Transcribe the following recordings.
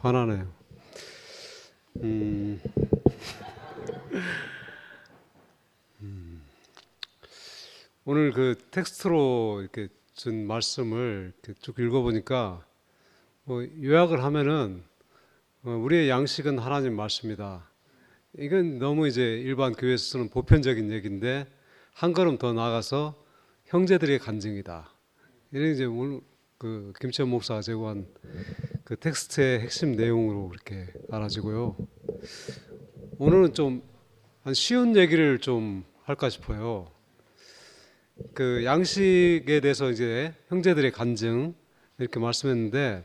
화나네요. 오늘 그 텍스트로 이렇게 준 말씀을 이렇게 쭉 읽어보니까 뭐 요약을 하면은 우리의 양식은 하나님 말씀이다. 이건 너무 이제 일반 교회에서 쓰는 보편적인 얘기인데 한 걸음 더 나아가서 형제들의 간증이다. 이런 이제 오늘 그 김치현 목사가 제공한 그 텍스트의 핵심 내용으로 그렇게 알아지고요. 오늘은 좀 한 쉬운 얘기를 좀 할까 싶어요. 그 양식에 대해서 이제 형제들의 간증 이렇게 말씀했는데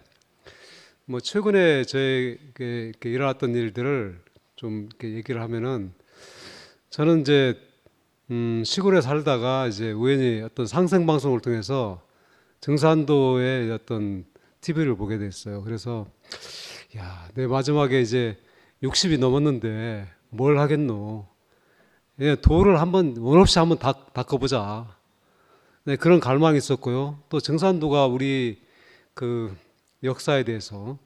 뭐 최근에 저에게 이렇게 일어났던 일들을 좀 이렇게 얘기를 하면은 저는 이제 시골에 살다가 이제 우연히 어떤 상생 방송을 통해서 증산도의 어떤 TV를 보게 됐어요. 그래서 야, 내 마지막에 이제 60이 넘었는데 뭘 하겠노? 예, 도를 한번 원 없이 한번 닦아보자. 네, 그런 갈망이 있었고요. 또 증산도가 우리 그 역사에 대해서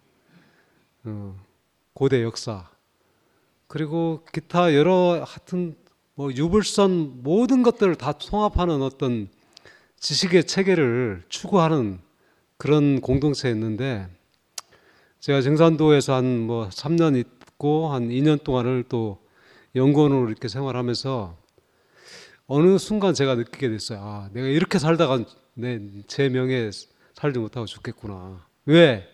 고대 역사 그리고 기타 여러 하여튼 뭐 유불선 모든 것들을 다 통합하는 어떤 지식의 체계를 추구하는 그런 공동체였는데 제가 증산도에서 한 뭐 3년 있고 한 2년 동안을 또 연구원으로 이렇게 생활하면서 어느 순간 제가 느끼게 됐어요. 아, 내가 이렇게 살다가 제 명예에 살지 못하고 죽겠구나. 왜?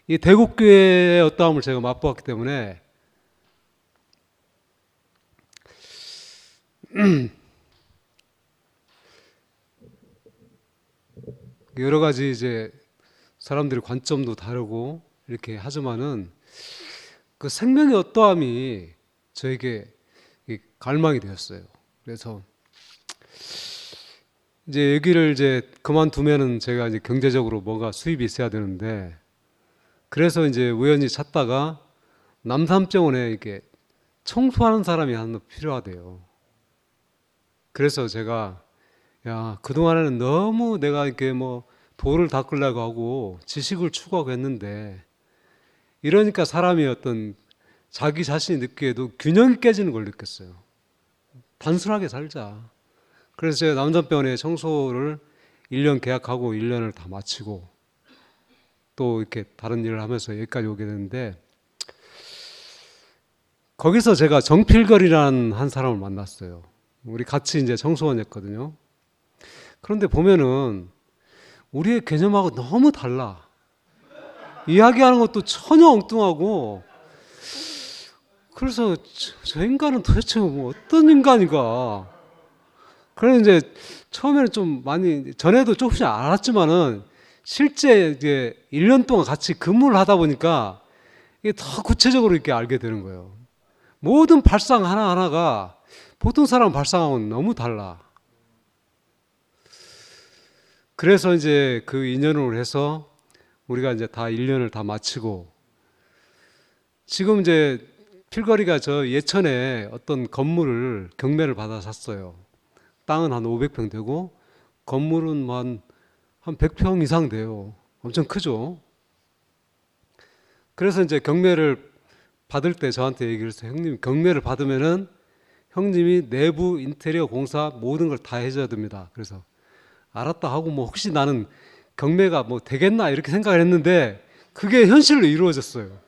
이 대국교회의 어떠함을 제가 맛보았기 때문에 여러 가지 이제 사람들의 관점도 다르고 이렇게 하지만은 그 생명의 어떠함이 저에게 갈망이 되었어요. 그래서 이제 여기를 이제 그만두면은 제가 이제 경제적으로 뭔가 수입이 있어야 되는데 그래서 이제 우연히 찾다가 남삼병원에 이렇게 청소하는 사람이 하나 필요하대요. 그래서 제가 야, 그동안에는 너무 내가 이렇게 뭐 도를 닦으려고 하고 지식을 추구하고 했는데 이러니까 사람이 어떤 자기 자신이 느끼에도 균형이 깨지는 걸 느꼈어요. 단순하게 살자. 그래서 제가 남산병원에 청소를 1년 계약하고 1년을 다 마치고 또 이렇게 다른 일을 하면서 여기까지 오게 됐는데 거기서 제가 정필걸이라는 한 사람을 만났어요. 우리 같이 이제 청소원이었거든요. 그런데 보면은 우리의 개념하고 너무 달라. 이야기하는 것도 전혀 엉뚱하고 그래서 저 인간은 도대체 뭐 어떤 인간인가. 그래서 이제 처음에는 좀 많이 전에도 조금씩 알았지만은 실제 이제 1년 동안 같이 근무를 하다 보니까 이게 더 구체적으로 이렇게 알게 되는 거예요. 모든 발상 하나하나가 보통 사람 발상하고는 너무 달라. 그래서 이제 그 인연으로 해서 우리가 이제 다 1년을 다 마치고 지금 이제 필거리가 저 예천에 어떤 건물을 경매를 받아 샀어요. 땅은 한 500평 되고 건물은 한 100평 이상 돼요. 엄청 크죠. 그래서 이제 경매를 받을 때 저한테 얘기를 했어요. 형님 경매를 받으면은 형님이 내부 인테리어 공사 모든 걸 다 해줘야 됩니다. 그래서 알았다 하고 뭐 혹시 나는 경매가 뭐 되겠나 이렇게 생각을 했는데 그게 현실로 이루어졌어요.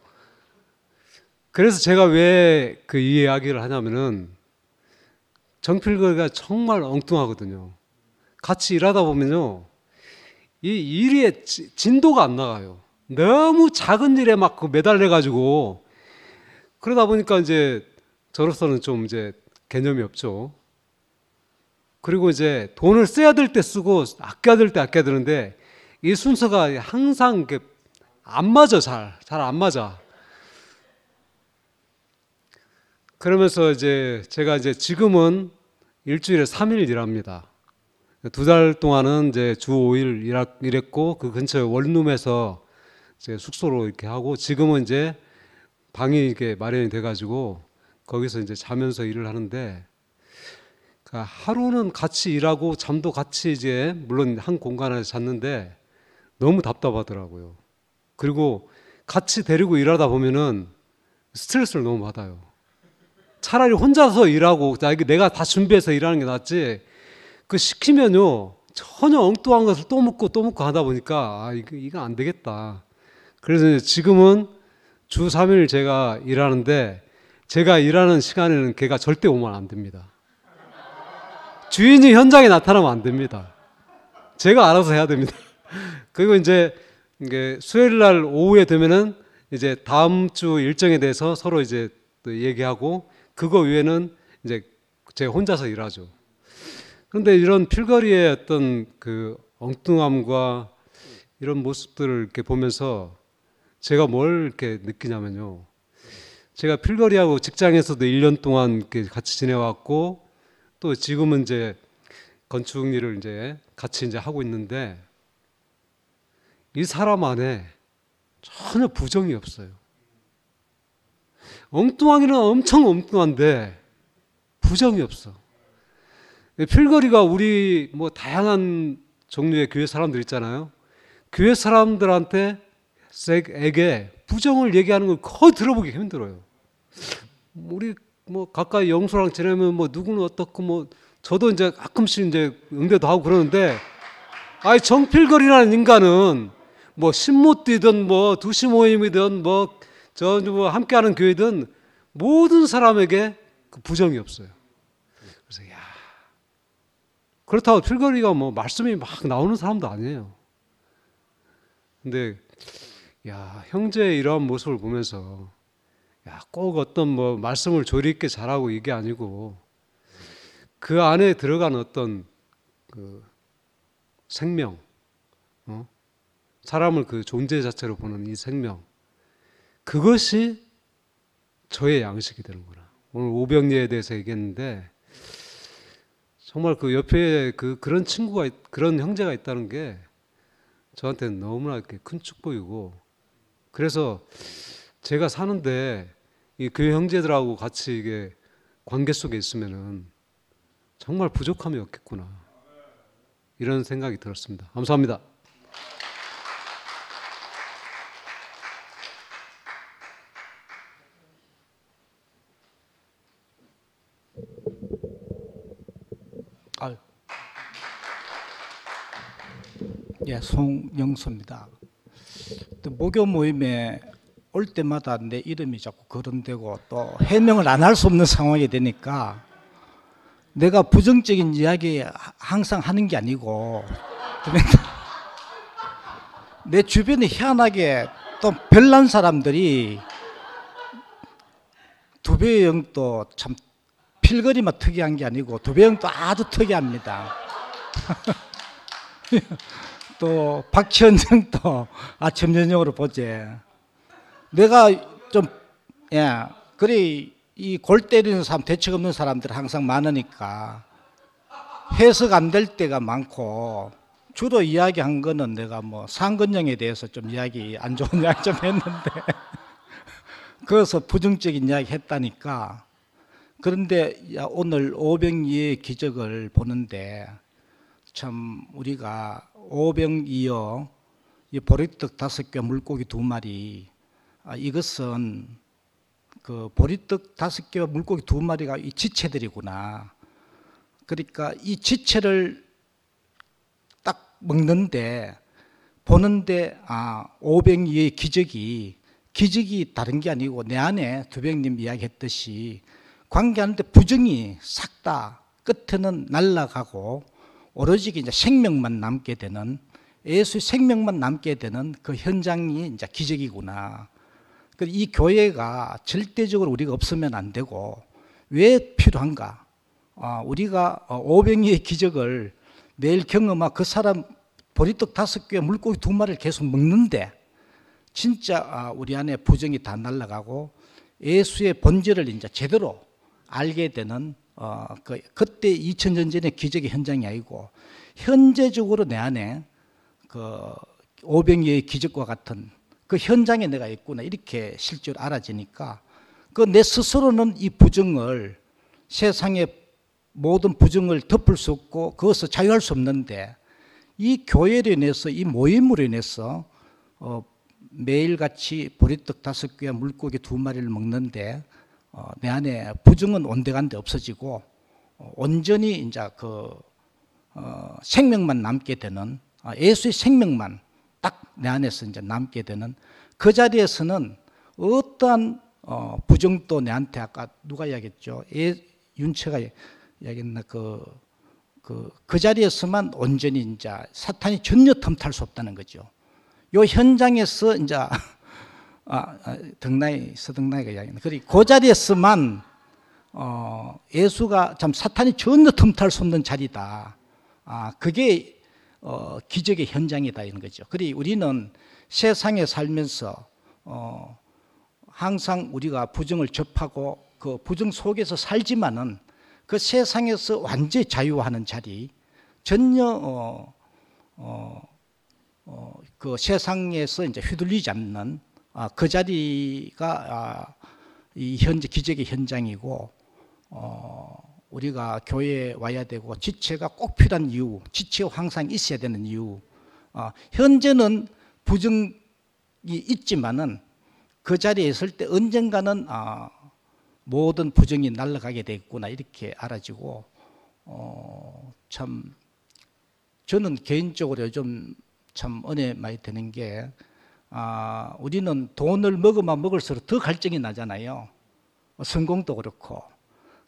그래서 제가 왜 그 이 이야기를 하냐면은 정필거리가 정말 엉뚱하거든요. 같이 일하다 보면요 이 일의 진도가 안 나가요. 너무 작은 일에 막 매달려 가지고 그러다 보니까 이제 저로서는 좀 이제 개념이 없죠. 그리고 이제 돈을 써야 될 때 쓰고 아껴야 될 때 아껴야 되는데 이 순서가 항상 안 맞아. 잘 안 맞아. 그러면서 이제 제가 이제 지금은 일주일에 3일 일합니다. 2달 동안은 이제 주 5일 일했고 그 근처에 원룸에서 이제 숙소로 이렇게 하고 지금은 이제 방이 이렇게 마련이 돼가지고 거기서 이제 자면서 일을 하는데 그러니까 하루는 같이 일하고 잠도 같이 이제 물론 한 공간에서 잤는데 너무 답답하더라고요. 그리고 같이 데리고 일하다 보면은 스트레스를 너무 받아요. 차라리 혼자서 일하고 내가 다 준비해서 일하는 게 낫지, 그 시키면요 전혀 엉뚱한 것을 또 묻고 또 묻고 하다 보니까 이거 안 되겠다. 그래서 지금은 주 3일 제가 일하는데, 제가 일하는 시간에는 걔가 절대 오면 안 됩니다. 주인이 현장에 나타나면 안 됩니다. 제가 알아서 해야 됩니다. 그리고 이제 수요일 날 오후에 되면은 이제 다음 주 일정에 대해서 서로 이제 또 얘기하고, 그거 외에는 이제 제가 혼자서 일하죠. 그런데 이런 필거리의 어떤 그 엉뚱함과 이런 모습들을 이렇게 보면서 제가 뭘 이렇게 느끼냐면요, 제가 필거리하고 직장에서도 1년 동안 이렇게 같이 지내왔고, 또 지금은 이제 건축 일을 이제 같이 이제 하고 있는데, 이 사람 안에 전혀 부정이 없어요. 엉뚱하기는 엄청 엉뚱한데 부정이 없어. 필거리가 우리 뭐 다양한 종류의 교회 사람들 있잖아요. 교회 사람들한테 에게 부정을 얘기하는 걸 거의 들어보기 힘들어요. 우리 뭐 가까이 영수랑 지내면 뭐 누구는 어떻고, 뭐 저도 이제 가끔씩 이제 응대도 하고 그러는데, 정필거리라는 인간은 뭐 신모띠든 뭐 두시 모임이든 뭐 함께하는 교회든 모든 사람에게 그 부정이 없어요. 그래서 그렇다고 필거리가 뭐 말씀이 막 나오는 사람도 아니에요. 근데 형제의 이러한 모습을 보면서 꼭 어떤 뭐 말씀을 조리 있게 잘하고 이게 아니고, 그 안에 들어간 어떤 그 생명, 사람을 그 존재 자체로 보는 이 생명, 그것이 저의 양식이 되는구나. 오늘 오병리에 대해서 얘기했는데, 정말 그 옆에 그런 친구가, 그런 형제가 있다는 게 저한테는 너무나 이렇게 큰 축복이고, 그래서 제가 사는데 이 교회 형제들하고 같이 이게 관계 속에 있으면은 정말 부족함이 없겠구나, 이런 생각이 들었습니다. 감사합니다. 송영수입니다. 목요 모임에 올 때마다 내 이름이 자꾸 거론되고 또 해명을 안 할 수 없는 상황이 되니까, 내가 부정적인 이야기 항상 하는 게 아니고, 내 주변에 희한하게 또 별난 사람들이, 두배 형도 참 필거리만 특이한 게 아니고 두배 형도 아주 특이합니다. 또 박지원 형도 아침 저녁으로 보지. 내가 좀 그래, 이 골 때리는 사람, 대책 없는 사람들 항상 많으니까 해석 안 될 때가 많고, 주로 이야기한 거는 내가 뭐 상근형에 대해서 좀 이야기, 안 좋은 이야기 좀 했는데 그래서 부정적인 이야기 했다니까. 그런데 오늘 오병이의 기적을 보는데, 참 우리가 오병이어 이 보리떡 5개 물고기 2마리, 이것은 그 보리떡 5개와 물고기 2마리가 이 지체들이구나. 그러니까 이 지체를 딱 먹는데, 보는데 오병이의 기적이 다른 게 아니고, 내 안에 두병님 이야기했듯이 관계하는데 부정이 싹 다 끝에는 날아가고 오로지 이제 생명만 남게 되는, 예수의 생명만 남게 되는 그 현장이 이제 기적이구나. 이 교회가 절대적으로 우리가 없으면 안 되고, 왜 필요한가? 우리가 오병이의 기적을 매일 경험하고 그 사람 보리떡 5개 물고기 2마리를 계속 먹는데, 진짜 우리 안에 부정이 다 날아가고 예수의 본질을 이제 제대로 알게 되는, 그때 2000년 전의 기적의 현장이 아니고 현재적으로 내 안에 그 오병이의 기적과 같은 그 현장에 내가 있구나, 이렇게 실제로 알아지니까, 그 내 스스로는 이 부정을, 세상의 모든 부정을 덮을 수 없고 그것을 자유할 수 없는데, 이 교회로 인해서, 이 모임으로 인해서 매일같이 보리떡 5개와 물고기 2마리를 먹는데 내 안에 부정은 온데간데 없어지고 온전히 이제 생명만 남게 되는 예수의 생명만 딱 내 안에서 이제 남게 되는 그 자리에서는 어떠한 부정도 내한테 아까 누가 이야기했죠? 윤채가 이야기했나 그 자리에서만 온전히 이제 사탄이 전혀 틈탈 수 없다는 거죠. 요 현장에서 이제 서등나이가 이야기했나. 그리고 그 자리에서만 예수가 참 사탄이 전혀 틈탈 수 없는 자리다. 그게 기적의 현장이다 이런 거죠. 그리고 우리는 세상에 살면서 항상 우리가 부정을 접하고 그 부정 속에서 살지만은 그 세상에서 완전히 자유하는 자리, 전혀 그 세상에서 이제 휘둘리지 않는 그 자리가 이 현재 기적의 현장이고 우리가 교회에 와야 되고 지체가 꼭 필요한 이유, 지체가 항상 있어야 되는 이유. 현재는 부정이 있지만은 그 자리에 있을 때 언젠가는 모든 부정이 날아가게 되겠구나 이렇게 알아지고 참 저는 개인적으로 요즘 참 은혜 많이 되는 게 우리는 돈을 먹으면 먹을수록 더 갈증이 나잖아요. 성공도 그렇고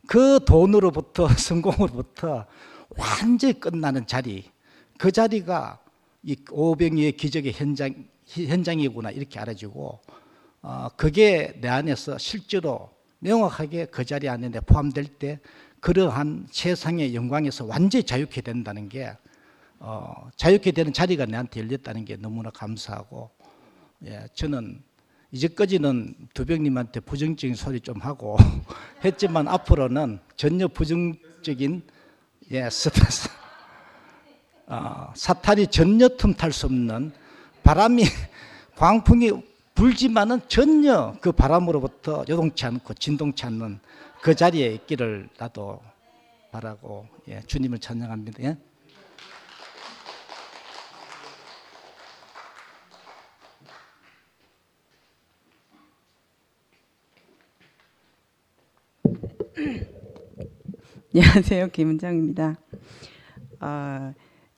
그 돈으로부터 성공으로부터 완전히 끝나는 자리, 그 자리가 이 오병이의 기적의 현장이구나 이렇게 알아지고 그게 내 안에서 실제로 명확하게 그 자리 안에 포함될 때 그러한 세상의 영광에서 완전히 자유케 된다는 게 자유케 되는 자리가 내한테 열렸다는 게 너무나 감사하고 저는 이제까지는 두병님한테 부정적인 소리 좀 하고 했지만 앞으로는 전혀 부정적인 스트레스 사탄이 전혀 틈탈 수 없는 바람이 광풍이 불지만은 전혀 그 바람으로부터 요동치 않고 진동치 않는 그 자리에 있기를 나도 바라고 주님을 찬양합니다. 안녕하세요, 김은정입니다.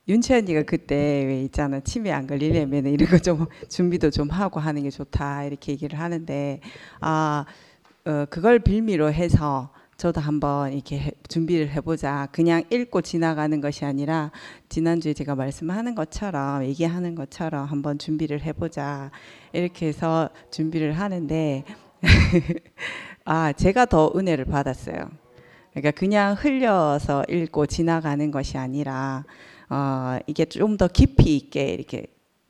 윤채 언니가 그때 왜 있잖아, 치매 안 걸리려면 이런 거 좀 준비도 좀 하고 하는 게 좋다 이렇게 얘기를 하는데 그걸 빌미로 해서 저도 한번 이렇게 준비를 해보자. 그냥 읽고 지나가는 것이 아니라 지난주에 제가 말씀하는 것처럼 얘기하는 것처럼 한번 준비를 해보자 이렇게 해서 준비를 하는데 제가 더 은혜를 받았어요. 그러니까 그냥 흘려서 읽고 지나가는 것이 아니라 이게 좀 더 깊이 있게 이렇게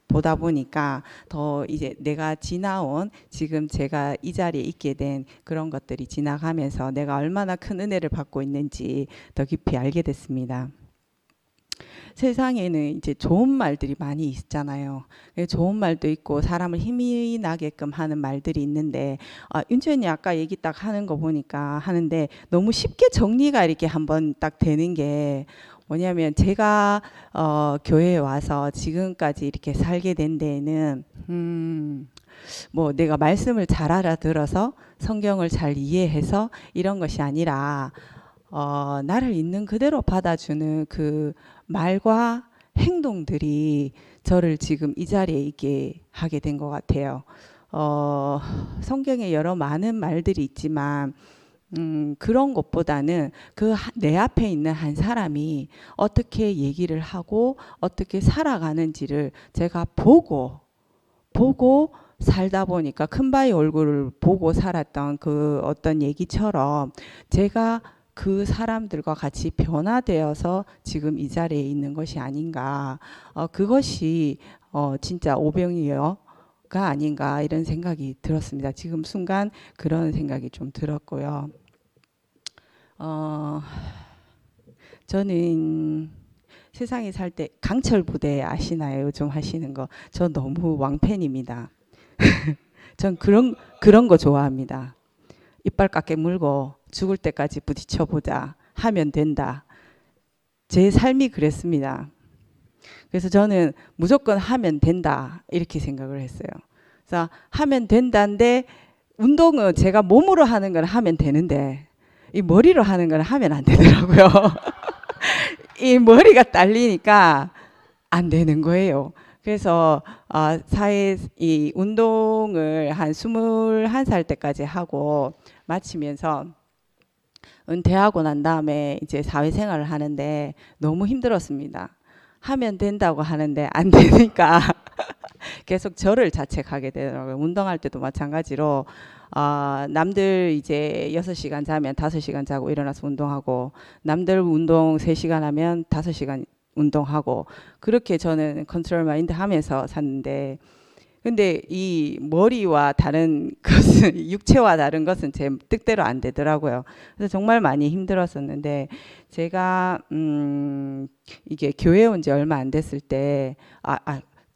보다 보니까 더 이제 내가 지나온 지금 제가 이 자리에 있게 된 그런 것들이 지나가면서 내가 얼마나 큰 은혜를 받고 있는지 더 깊이 알게 됐습니다. 세상에는 이제 좋은 말들이 많이 있잖아요. 좋은 말도 있고 사람을 힘이 나게끔 하는 말들이 있는데 윤채연이 아까 얘기 딱 하는 거 보니까 하는데 너무 쉽게 정리가 이렇게 한번 딱 되는 게 뭐냐면 제가 교회에 와서 지금까지 이렇게 살게 된 데에는 뭐 내가 말씀을 잘 알아들어서 성경을 잘 이해해서 이런 것이 아니라 나를 있는 그대로 받아주는 그 말과 행동들이 저를 지금 이 자리에 있게 하게 된 것 같아요. 성경에 여러 많은 말들이 있지만 그런 것보다는 그 내 앞에 있는 한 사람이 어떻게 얘기를 하고 어떻게 살아가는지를 제가 보고 살다 보니까 큰바위 얼굴을 보고 살았던 그 어떤 얘기처럼 제가 그 사람들과 같이 변화되어서 지금 이 자리에 있는 것이 아닌가. 그것이 진짜 오병이어가 아닌가 이런 생각이 들었습니다. 지금 순간 그런 생각이 좀 들었고요. 저는 세상에 살 때 강철 부대 아시나요? 요즘 하시는 거. 저 너무 왕팬입니다. 전 그런 거 좋아합니다. 이빨 깎게 물고 죽을 때까지 부딪혀보자 하면 된다. 제 삶이 그랬습니다. 그래서 저는 무조건 하면 된다 이렇게 생각을 했어요. 그래서 하면 된다는데 운동은 제가 몸으로 하는 걸 하면 되는데 이 머리로 하는 걸 하면 안 되더라고요. 이 머리가 딸리니까 안 되는 거예요. 그래서 사회 이 운동을 한 21살 때까지 하고 마치면서 은퇴하고 난 다음에 이제 사회생활을 하는데 너무 힘들었습니다. 하면 된다고 하는데 안 되니까 계속 저를 자책하게 되더라고요. 운동할 때도 마찬가지로 남들 이제 6시간 자면 5시간 자고 일어나서 운동하고 남들 운동 3시간 하면 5시간 운동하고 그렇게 저는 컨트롤 마인드 하면서 샀는데 근데 이 머리와 다른 것은 육체와 다른 것은 제 뜻대로 안 되더라고요. 그래서 정말 많이 힘들었었는데 제가 이게 교회 온 지 얼마 안 됐을 때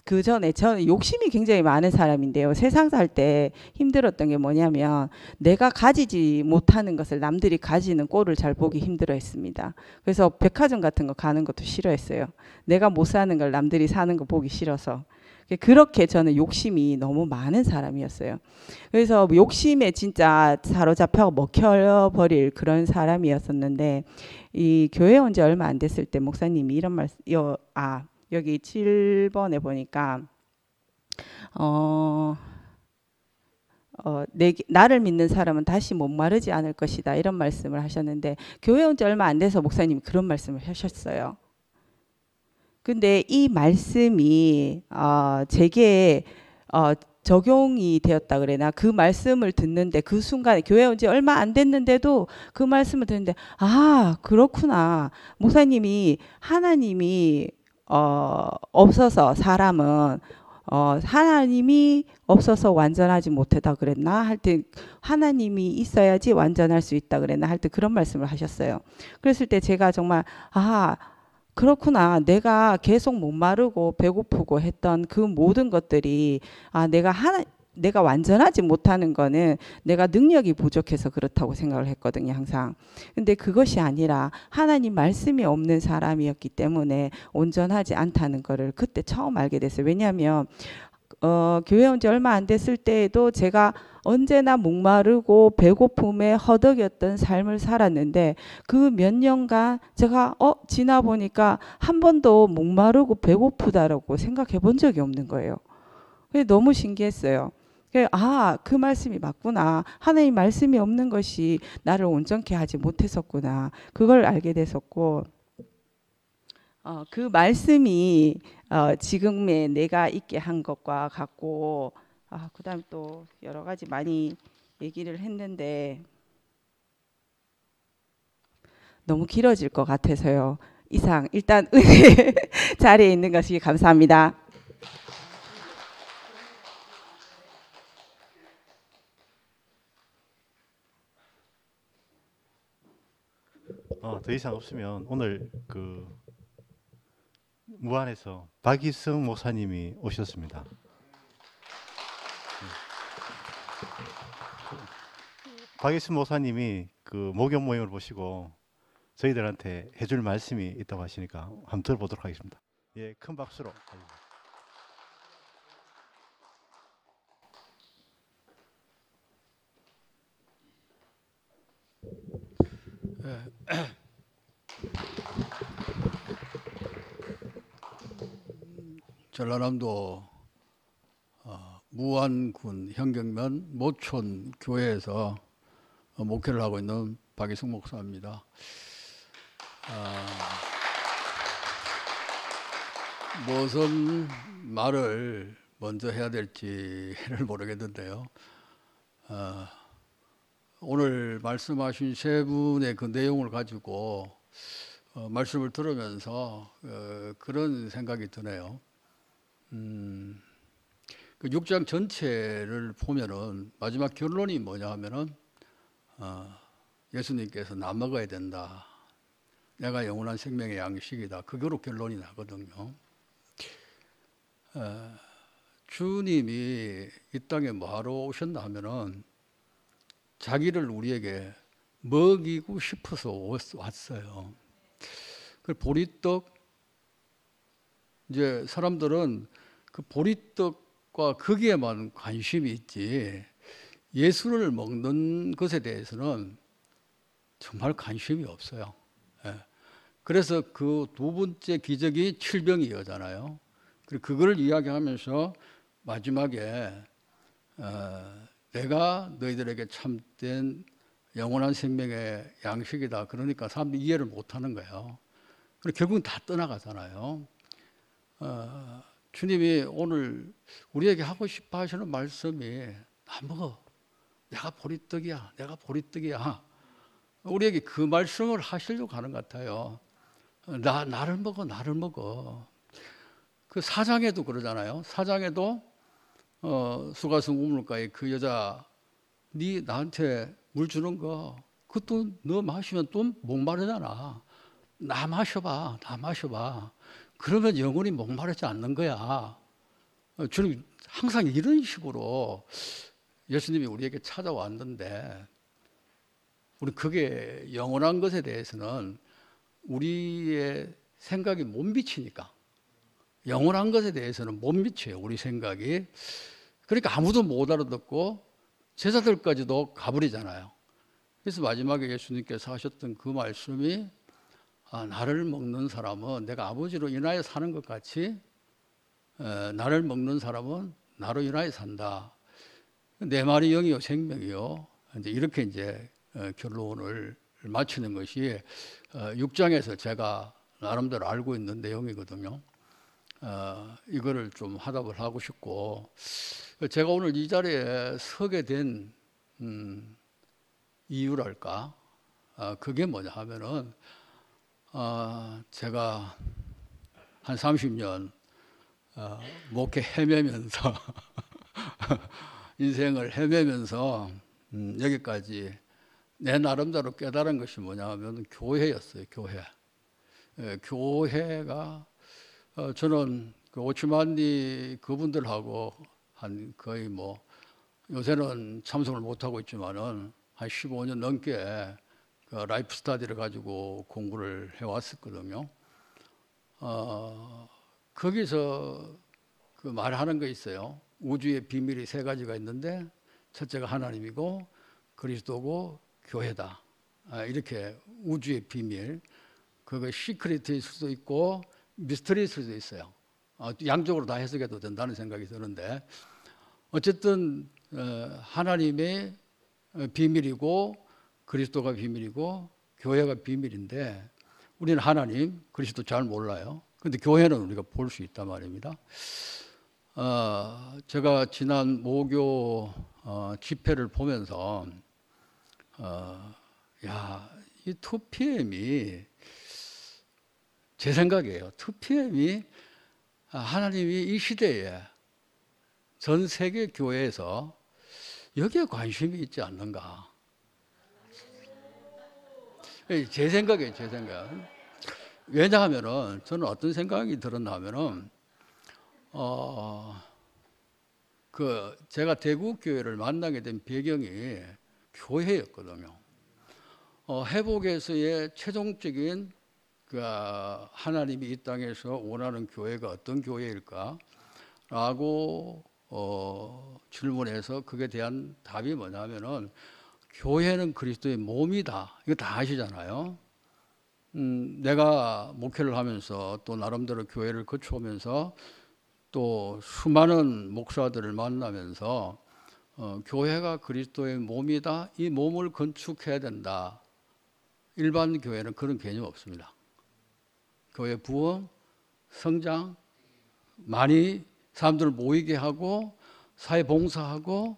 그 전에 저는 욕심이 굉장히 많은 사람인데요. 세상 살 때 힘들었던 게 뭐냐면 내가 가지지 못하는 것을 남들이 가지는 꼴을 잘 보기 힘들어했습니다. 그래서 백화점 같은 거 가는 것도 싫어했어요. 내가 못 사는 걸 남들이 사는 거 보기 싫어서. 그렇게 저는 욕심이 너무 많은 사람이었어요. 그래서 욕심에 진짜 사로잡혀 먹혀버릴 그런 사람이었었는데 이 교회 온 지 얼마 안 됐을 때 목사님이 이런 말씀, 여기 7번에 보니까 나를 믿는 사람은 다시 목마르지 않을 것이다 이런 말씀을 하셨는데 교회 온 지 얼마 안 돼서 목사님이 그런 말씀을 하셨어요. 근데 이 말씀이 제게 적용이 되었다 그래나 그 말씀을 듣는데 그 순간에 교회 온 지 얼마 안 됐는데도 그 말씀을 듣는데 그렇구나. 목사님이 하나님이 없어서 사람은 하나님이 없어서 완전하지 못하다 그랬나 할 때 하나님이 있어야지 완전할 수 있다 그랬나 할 때 그런 말씀을 하셨어요. 그랬을 때 제가 정말 그렇구나. 내가 계속 목마르고 배고프고 했던 그 모든 것들이 내가 완전하지 못하는 거는 내가 능력이 부족해서 그렇다고 생각을 했거든요, 항상. 근데 그것이 아니라 하나님 말씀이 없는 사람이었기 때문에 온전하지 않다는 거를 그때 처음 알게 됐어요. 왜냐하면 교회 온 지 얼마 안 됐을 때에도 제가 언제나 목마르고 배고픔에 허덕였던 삶을 살았는데 그 몇 년간 제가 지나 보니까 한 번도 목마르고 배고프다라고 생각해 본 적이 없는 거예요. 그게 너무 신기했어요. 그 말씀이 맞구나. 하나님 말씀이 없는 것이 나를 온전케 하지 못했었구나. 그걸 알게 됐었고 그 말씀이 지금의 내가 있게 한 것과 같고 그다음 또 여러 가지 많이 얘기를 했는데 너무 길어질 것 같아서요. 이상 일단 은혜 자리에 있는 것이 감사합니다. 더 이상 없으면 오늘 무안에서 박이성 목사님이 오셨습니다. 박이성 목사님이 목욕 모임을 보시고 저희들한테 해줄 말씀이 있다고 하시니까 한번 들어보도록 하겠습니다. 예, 큰 박수로. 전라남도 무안군 현경면 모촌 교회에서 목회를 하고 있는 박이성 목사입니다. 무슨 말을 먼저 해야 될지를 모르겠는데요. 오늘 말씀하신 세 분의 그 내용을 가지고 말씀을 들으면서 그런 생각이 드네요. 그 6장 전체를 보면은 마지막 결론이 뭐냐 하면은 예수님께서 나 먹어야 된다. 내가 영원한 생명의 양식이다. 그거로 결론이 나거든요. 주님이 이 땅에 뭐하러 오셨나 하면은 자기를 우리에게 먹이고 싶어서 왔어요. 그 보리떡, 이제 사람들은 그 보리떡과 것과 거기에만 관심이 있지 예수를 먹는 것에 대해서는 정말 관심이 없어요. 예. 그래서 그 두 번째 기적이 칠병이었잖아요. 그리고 그걸 이야기하면서 마지막에 내가 너희들에게 참된 영원한 생명의 양식이다. 그러니까 사람들이 이해를 못하는 거예요. 그리고 결국은 다 떠나가잖아요. 주님이 오늘 우리에게 하고 싶어 하시는 말씀이 나 먹어. 내가 보리떡이야. 내가 보리떡이야. 우리에게 그 말씀을 하시려고 하는 것 같아요. 나를 먹어. 나를 먹어. 그 사장에도 그러잖아요. 사장에도 수가성 우물가에 그 여자 네 나한테 물 주는 거 그것도 너 마시면 또 목마르잖아. 나 마셔봐. 나 마셔봐. 그러면 영원히 목마르지 않는 거야. 주님 항상 이런 식으로 예수님이 우리에게 찾아왔는데 우리 그게 영원한 것에 대해서는 우리의 생각이 못 미치니까 영원한 것에 대해서는 못 미쳐요. 우리 생각이. 그러니까 아무도 못 알아듣고 제자들까지도 가버리잖아요. 그래서 마지막에 예수님께서 하셨던 그 말씀이 나를 먹는 사람은 내가 아버지로 인하여 사는 것 같이 나를 먹는 사람은 나로 인하여 산다. 내 말이 영이요 생명이요. 이제 이렇게 이제 결론을 마치는 것이 6장에서 제가 나름대로 알고 있는 내용이거든요. 이거를 좀 화답을 하고 싶고 제가 오늘 이 자리에 서게 된 이유랄까? 그게 뭐냐 하면은 제가 한 30년 목회 헤매면서 인생을 헤매면서 여기까지 내 나름대로 깨달은 것이 뭐냐 하면 교회였어요. 교회. 교회가 저는 그 오치만니 그분들하고 한 거의 뭐 요새는 참석을 못하고 있지만은 한 15년 넘게 그 라이프 스타디를 가지고 공부를 해왔었거든요. 거기서 그 말하는 거 있어요. 우주의 비밀이 세 가지가 있는데 첫째가 하나님이고 그리스도고 교회다. 이렇게 우주의 비밀. 그거 시크릿일 수도 있고 미스터리일 수도 있어요. 양쪽으로 다 해석해도 된다는 생각이 드는데 어쨌든 하나님의 비밀이고 그리스도가 비밀이고 교회가 비밀인데 우리는 하나님, 그리스도 잘 몰라요. 그런데 교회는 우리가 볼 수 있단 말입니다. 제가 지난 모교 집회를 보면서 이 2PM이 제 생각이에요. 2PM이 하나님이 이 시대에 전 세계 교회에서 여기에 관심이 있지 않는가. 제 생각이에요. 제 생각. 왜냐하면은 저는 어떤 생각이 들었나 하면은 제가 대구교회를 만나게 된 배경이 교회였거든요. 회복에서의 최종적인 그 하나님이 이 땅에서 원하는 교회가 어떤 교회일까라고 질문해서 그에 대한 답이 뭐냐면은 교회는 그리스도의 몸이다. 이거 다 아시잖아요. 내가 목회를 하면서 또 나름대로 교회를 거쳐오면서 또 수많은 목사들을 만나면서 교회가 그리스도의 몸이다. 이 몸을 건축해야 된다. 일반 교회는 그런 개념 없습니다. 교회 부흥, 성장, 많이 사람들을 모이게 하고 사회 봉사하고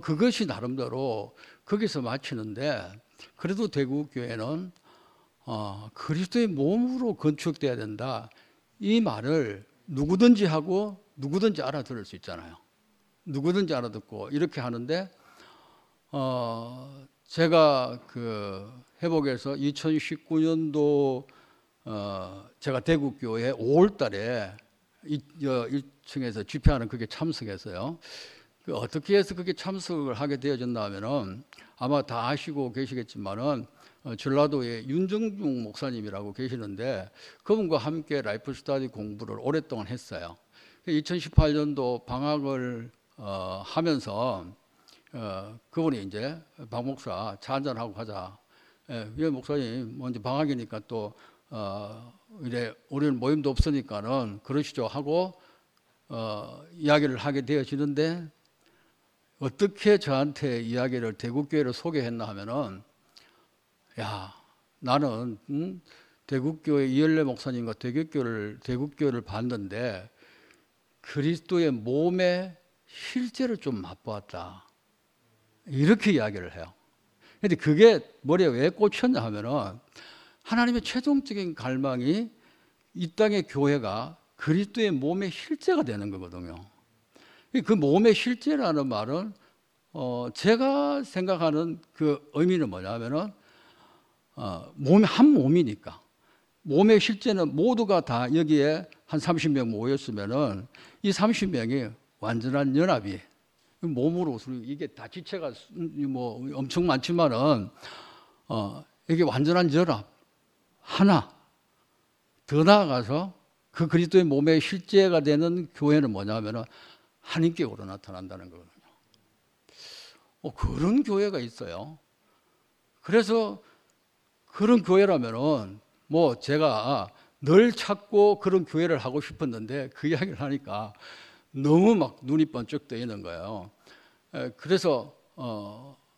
그것이 나름대로 거기서 마치는데 그래도 대구교회는 그리스도의 몸으로 건축돼야 된다. 이 말을 누구든지 하고 누구든지 알아들을 수 있잖아요. 누구든지 알아듣고 이렇게 하는데 제가 그 회복에서 2019년도 제가 대구교회 5월달에 1층에서 집회하는 그게 참석했어요. 어떻게 해서 그게 참석을 하게 되어졌나 하면은 아마 다 아시고 계시겠지만은 전라도에 윤정중 목사님이라고 계시는데 그분과 함께 라이프 스타디 공부를 오랫동안 했어요. 2018년도 방학을 하면서 그분이 이제 박 목사 차 한잔하고 가자. 예, 목사님 뭐 이제 방학이니까 또 이래 우리는 모임도 없으니까는 그러시죠 하고 이야기를 하게 되어지는데 어떻게 저한테 이야기를 대국교회를 소개했나 하면은 야 나는 대국교회 이열래 목사님과 대국교회를 봤는데 그리스도의 몸의 실제를 좀 맛보았다. 이렇게 이야기를 해요. 근데 그게 머리에 왜 꽂혔냐 하면은 하나님의 최종적인 갈망이 이 땅의 교회가 그리스도의 몸의 실제가 되는 거거든요. 그 몸의 실제라는 말은 제가 생각하는 그 의미는 뭐냐면은 몸이 한 몸이니까 몸의 실제는 모두가 다 여기에 한 30명 모였으면은 이 30명이 완전한 연합이 몸으로 이게 다 지체가 뭐 엄청 많지만은 이게 완전한 연합 하나 더 나아가서 그 그리스도의 몸의 실제가 되는 교회는 뭐냐면은 한인격으로 나타난다는 거거든요. 그런 교회가 있어요. 그래서 그런 교회라면은 뭐 제가 늘 찾고 그런 교회를 하고 싶었는데 그 이야기를 하니까 너무 막 눈이 번쩍 뜨이는 거예요. 그래서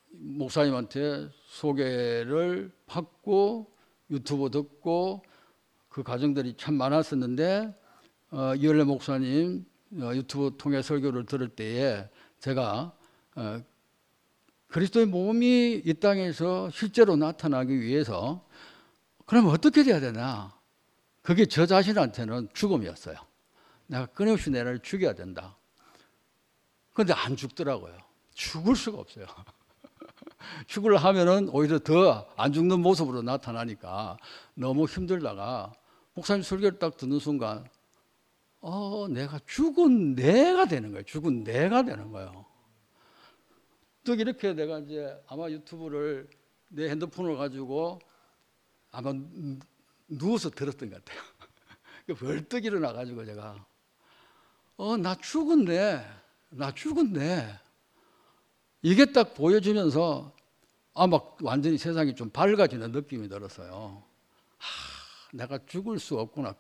목사님한테 소개를 받고 유튜브 듣고 그 과정들이 참 많았었는데 이열래 목사님 유튜브 통해 설교를 들을 때에 제가 그리스도의 몸이 이 땅에서 실제로 나타나기 위해서 그러면 어떻게 돼야 되나? 그게 저 자신한테는 죽음이었어요. 내가 끊임없이 내를 죽여야 된다. 그런데 안 죽더라고요. 죽을 수가 없어요. 죽으려 하면은 오히려 더 안 죽는 모습으로 나타나니까 너무 힘들다가 목사님 설교를 딱 듣는 순간 내가 죽은 내가 되는 거예요. 죽은 내가 되는 거예요. 또 이렇게 내가 이제 아마 유튜브를 내 핸드폰을 가지고 아마 누워서 들었던 것 같아요. 벌떡 일어나가지고 제가 나 죽었네. 나 죽었네. 이게 딱 보여지면서 막 완전히 세상이 좀 밝아지는 느낌이 들었어요. 내가 죽을 수 없구나.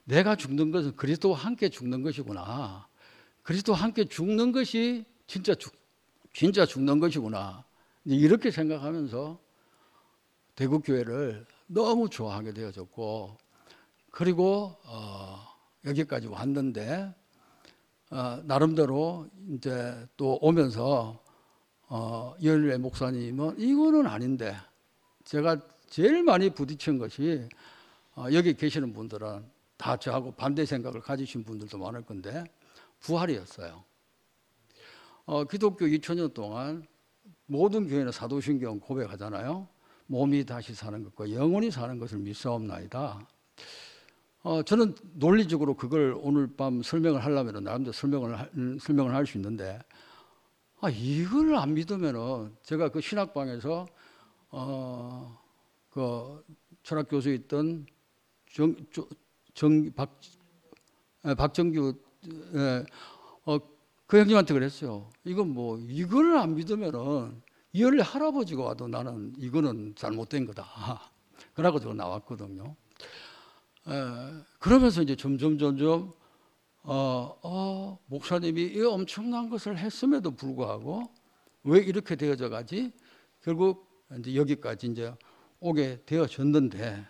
내가 죽는 것은 그리스도와 함께 죽는 것이구나. 그리스도와 함께 죽는 것이 진짜 죽는 것이구나. 이렇게 생각하면서 대국교회를 너무 좋아하게 되어졌고 그리고 여기까지 왔는데 나름대로 이제 또 오면서 이열래 목사님은 이거는 아닌데 제가 제일 많이 부딪힌 것이 여기 계시는 분들은 다 저하고 반대 생각을 가지신 분들도 많을 건데 부활이었어요. 기독교 2000년 동안 모든 교회는 사도신경 고백하잖아요. 몸이 다시 사는 것과 영원히 사는 것을 믿사옵나이다. 저는 논리적으로 그걸 오늘 밤 설명을 하려면 나름대로 설명을 할 수 있는데 이걸 안 믿으면은 제가 그 신학방에서 그 철학 교수에 있던 박정규 그 형님한테 그랬어요. 이걸 안 믿으면은 이열래 할아버지가 와도 나는 이거는 잘못된 거다. 그러고 제가 나왔거든요. 그러면서 이제 점점 목사님이 이 엄청난 것을 했음에도 불구하고 왜 이렇게 되어져 가지? 결국 이제 여기까지 이제 오게 되어졌는데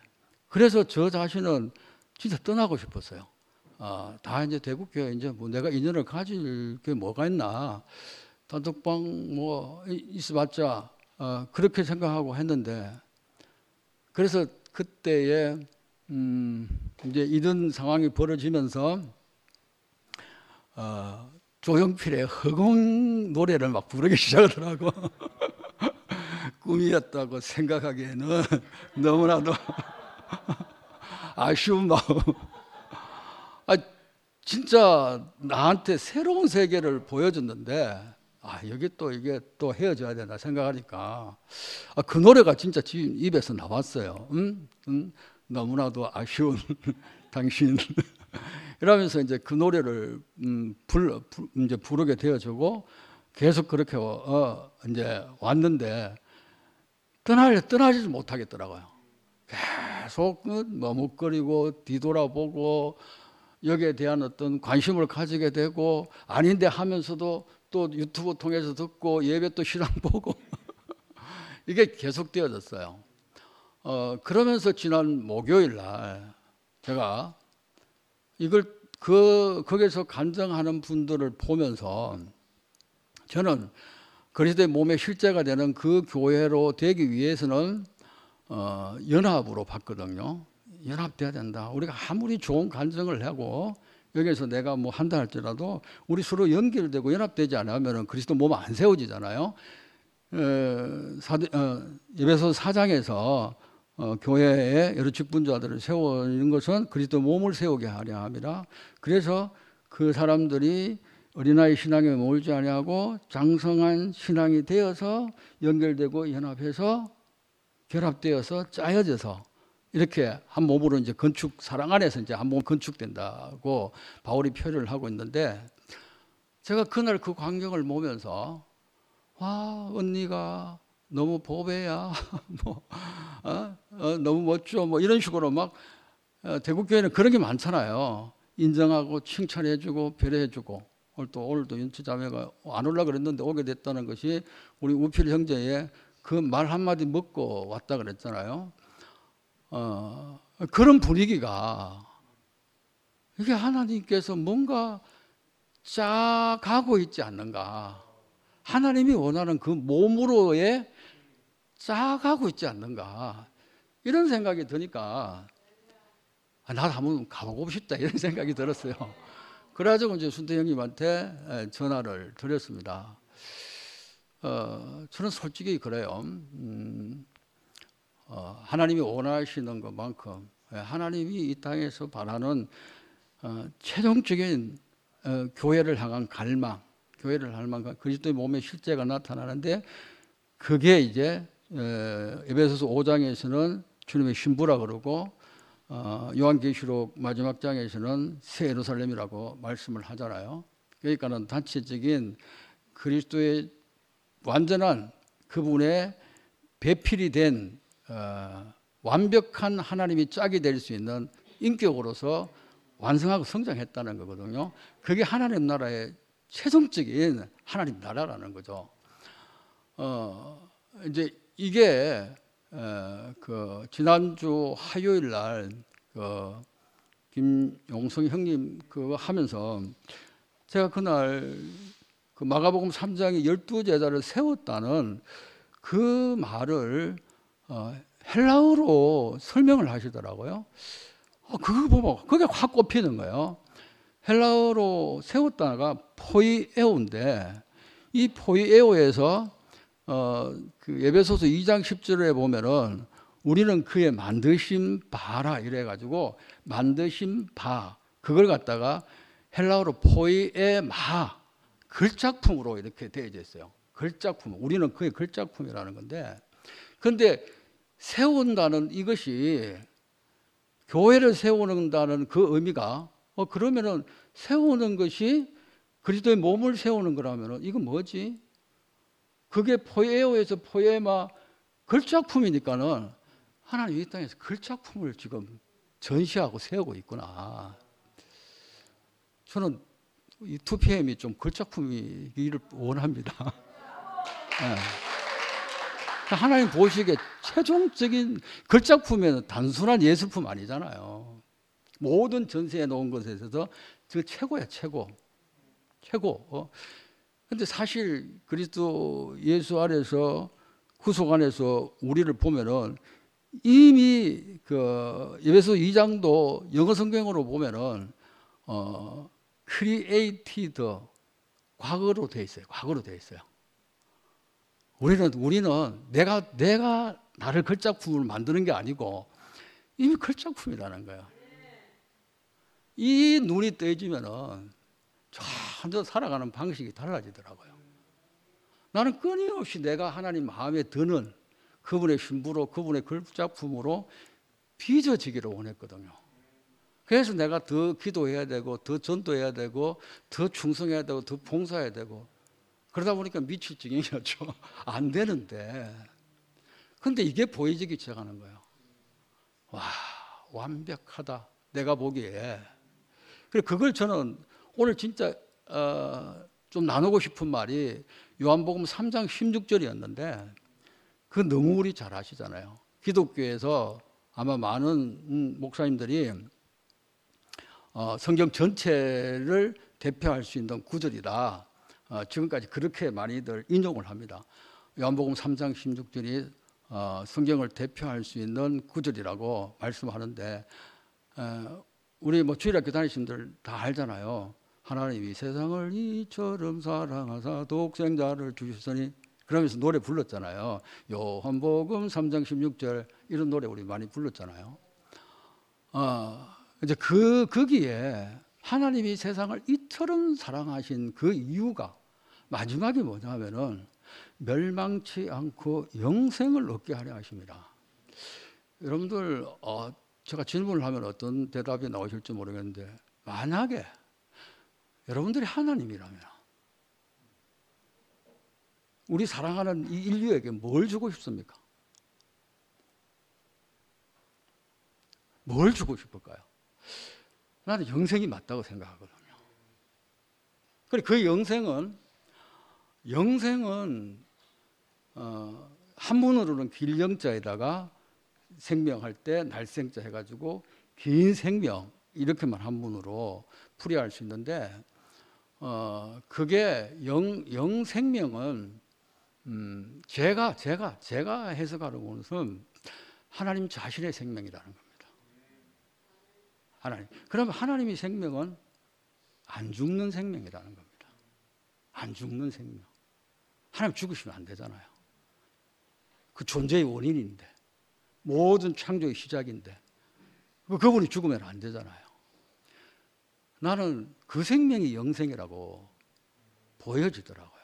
그래서 저 자신은 진짜 떠나고 싶었어요. 다 이제 대국교회 이제 뭐 내가 인연을 가질 게 뭐가 있나? 단톡방 뭐 있어봤자 그렇게 생각하고 했는데 그래서 그때에 이제 이런 상황이 벌어지면서 조용필의 허공 노래를 막 부르기 시작하더라고. 꿈이었다고 생각하기에는 너무나도 아쉬운 마음. 진짜 나한테 새로운 세계를 보여줬는데 여기 또 이게 또 헤어져야 되나 생각하니까 그 노래가 진짜 지금 입에서 나왔어요. 너무나도 아쉬운 당신. 이러면서 이제 그 노래를 이제 부르게 되어주고 계속 그렇게 이제 왔는데 떠나지 못하겠더라고요. 계속 머뭇거리고 뒤돌아보고 여기에 대한 어떤 관심을 가지게 되고 아닌데 하면서도 또 유튜브 통해서 듣고 예배 또 신앙 보고 이게 계속 되어졌어요. 그러면서 지난 목요일 날 제가 이걸 거기서 간증하는 분들을 보면서 저는 그리스도의 몸의 실제가 되는 그 교회로 되기 위해서는 연합으로 봤거든요. 연합돼야 된다. 우리가 아무리 좋은 간증을 하고 여기서 내가 뭐 한다 할지라도 우리 서로 연결되고 연합되지 않으면 그리스도 몸 안 세워지잖아요. 에베소 4장에서 교회에 여러 직분자들을 세우는 것은 그리스도 몸을 세우게 하려 함이라. 그래서 그 사람들이 어린아이 신앙에 몰지 아니하고 장성한 신앙이 되어서 연결되고 연합해서 결합되어서 짜여져서 이렇게 한 몸으로 이제 사랑 안에서 이제 한 몸 건축된다고 바울이 표현을 하고 있는데 제가 그날 그 광경을 보면서 와 언니가 너무 보배야 뭐 너무 멋져 뭐 이런 식으로 막 대국교회는 그런 게 많잖아요. 인정하고 칭찬해주고 배려해주고 오늘도 윤치자매가 안 올라 그랬는데 오게 됐다는 것이 우리 우필 형제의 그 말 한마디 먹고 왔다 그랬잖아요. 그런 분위기가 이게 하나님께서 뭔가 짜가고 있지 않는가. 하나님이 원하는 그 몸으로의 짜가고 있지 않는가. 이런 생각이 드니까 나도 한번 가보고 싶다 이런 생각이 들었어요. 그래가지고 이제 순태 형님한테 전화를 드렸습니다. 저는 솔직히 그래요. 하나님이 원하시는 것만큼 하나님이 이 땅에서 바라는 최종적인 교회를 향한 갈망, 그리스도의 몸의 실제가 나타나는데 그게 이제 에베소서 5장에서는 주님의 신부라 그러고 요한계시록 마지막 장에서는 새 예루살렘이라고 말씀을 하잖아요. 그러니까는 단체적인 그리스도의 완전한 그분의 배필이 된 완벽한 하나님이 짝이 될 수 있는 인격으로서 완성하고 성장했다는 거거든요. 그게 하나님 나라의 최종적인 하나님 나라라는 거죠. 이제 이게 그 지난주 화요일 날 그 김용성 형님 그거 하면서 제가 그날 그 마가복음 3장에 12제자를 세웠다는 그 말을 헬라어로 설명을 하시더라고요. 그거 보면 그게 확 꼽히는 거예요. 헬라어로 세웠다가 포이에오인데 이 포이에오에서 그 에베소서 2장 10절에 보면은 우리는 그의 만드신 바라 이래가지고 만드신 바 그걸 갖다가 헬라어로 포이에마 글작품으로 이렇게 되어져 있어요. 글작품. 우리는 그의 글작품이라는 건데 그런데 세운다는 이것이 교회를 세우는다는 그 의미가 그러면은 세우는 것이 그리스도의 몸을 세우는 거라면은 이건 뭐지? 그게 포에오에서 포에마 글작품이니까는 하나님 이 땅에서 글작품을 지금 전시하고 세우고 있구나. 저는 이 2PM이 좀 글작품이기를 원합니다. 네. 하나님 보시기에 최종적인 글작품에는 단순한 예술품 아니잖아요. 모든 전세에 놓은 것에 있어서 그 최고야, 최고. 근데 사실 그리스도 예수 안에서 구속 안에서 우리를 보면은 이미 그 에베소 2장도 영어 성경으로 보면은 created 과거로 돼 있어요. 과거로 돼 있어요. 우리는 내가 나를 글작품을 만드는 게 아니고 이미 글작품이라는 거예요. 이 눈이 떠지면은 점점 살아가는 방식이 달라지더라고요. 나는 끊임없이 내가 하나님 마음에 드는 그분의 신부로 그분의 글작품으로 빚어지기를 원했거든요. 그래서 내가 더 기도해야 되고 더 전도해야 되고 더 충성해야 되고 더 봉사해야 되고 그러다 보니까 미칠 지경이었죠. 안 되는데 근데 이게 보여지기 시작하는 거예요. 와, 완벽하다 내가 보기에. 그래 그걸 저는 오늘 진짜 좀 나누고 싶은 말이 요한복음 3장 16절이었는데 그 너무 우리 잘 아시잖아요. 기독교에서 아마 많은 목사님들이 성경 전체를 대표할 수 있는 구절이다. 지금까지 그렇게 많이들 인용을 합니다. 요한복음 3장 16절이 성경을 대표할 수 있는 구절이라고 말씀하는데 우리 뭐 주일학교 다니신 분들 다 알잖아요. 하나님이 세상을 이처럼 사랑하사 독생자를 주셨으니 그러면서 노래 불렀잖아요. 요한복음 3장 16절 이런 노래 우리 많이 불렀잖아요. 이제 거기에 하나님이 세상을 이처럼 사랑하신 그 이유가 마지막에 뭐냐 하면은 멸망치 않고 영생을 얻게 하려 하십니다. 여러분들 제가 질문을 하면 어떤 대답이 나오실지 모르겠는데 만약에 여러분들이 하나님이라면 우리 사랑하는 이 인류에게 뭘 주고 싶습니까? 뭘 주고 싶을까요? 나는 영생이 맞다고 생각하거든요. 그리고 그 영생은 한문으로는 길영자에다가 생명할 때 날생자 해가지고 긴 생명 이렇게만 한문으로 풀이할 수 있는데 그게 영생명은 제가 해석하는 것은 하나님 자신의 생명이라는 겁니다. 하나님. 그러면 하나님의 생명은 안 죽는 생명이라는 겁니다. 안 죽는 생명. 하나님 죽으시면 안 되잖아요. 그 존재의 원인인데 모든 창조의 시작인데 그분이 죽으면 안 되잖아요. 나는 그 생명이 영생이라고 보여지더라고요.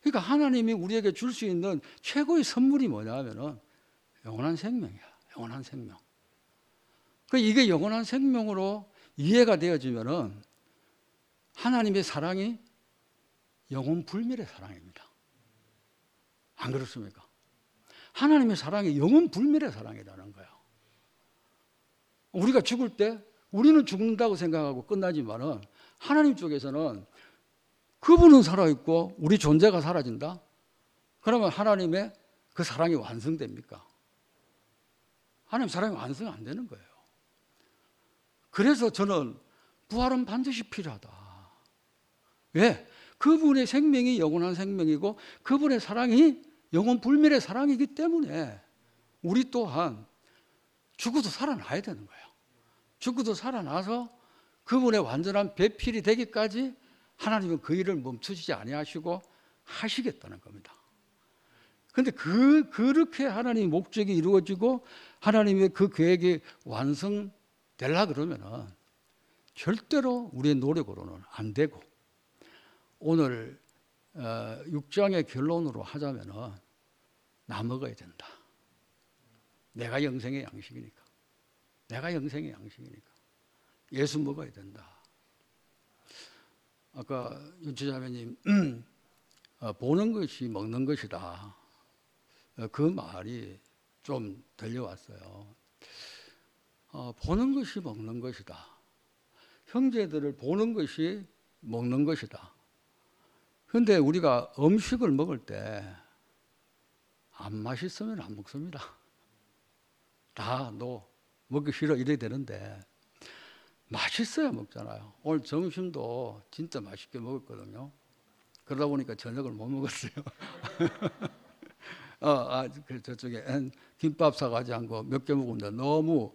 그러니까 하나님이 우리에게 줄 수 있는 최고의 선물이 뭐냐 하면은 영원한 생명이야. 영원한 생명. 이게 영원한 생명으로 이해가 되어지면은 하나님의 사랑이 영원 불멸의 사랑입니다. 안 그렇습니까? 하나님의 사랑이 영원 불멸의 사랑이라는 거예요. 우리가 죽을 때 우리는 죽는다고 생각하고 끝나지만은 하나님 쪽에서는 그분은 살아있고 우리 존재가 사라진다? 그러면 하나님의 그 사랑이 완성됩니까? 하나님 사랑이 완성 안 되는 거예요. 그래서 저는 부활은 반드시 필요하다. 왜? 그분의 생명이 영원한 생명이고 그분의 사랑이 영원 불멸의 사랑이기 때문에 우리 또한 죽어도 살아나야 되는 거예요. 죽어도 살아나서 그분의 완전한 배필이 되기까지 하나님은 그 일을 멈추시지 아니하시고 하시겠다는 겁니다. 그런데 그렇게 하나님의 목적이 이루어지고 하나님의 그 계획이 완성되려 그러면은 절대로 우리의 노력으로는 안 되고 오늘 6장의 결론으로 하자면은 나 먹어야 된다. 내가 영생의 양식이니까. 내가 영생의 양식이니까. 예수 먹어야 된다. 아까 윤치자매님 보는 것이 먹는 것이다. 그 말이 좀 들려왔어요. 보는 것이 먹는 것이다. 형제들을 보는 것이 먹는 것이다. 그런데 우리가 음식을 먹을 때 안 맛있으면 안 먹습니다. 다 너 먹기 싫어 이래야 되는데 맛있어야 먹잖아요. 오늘 점심도 진짜 맛있게 먹었거든요. 그러다 보니까 저녁을 못 먹었어요. 저쪽에 김밥 사가지 않고 몇 개 먹었는데 너무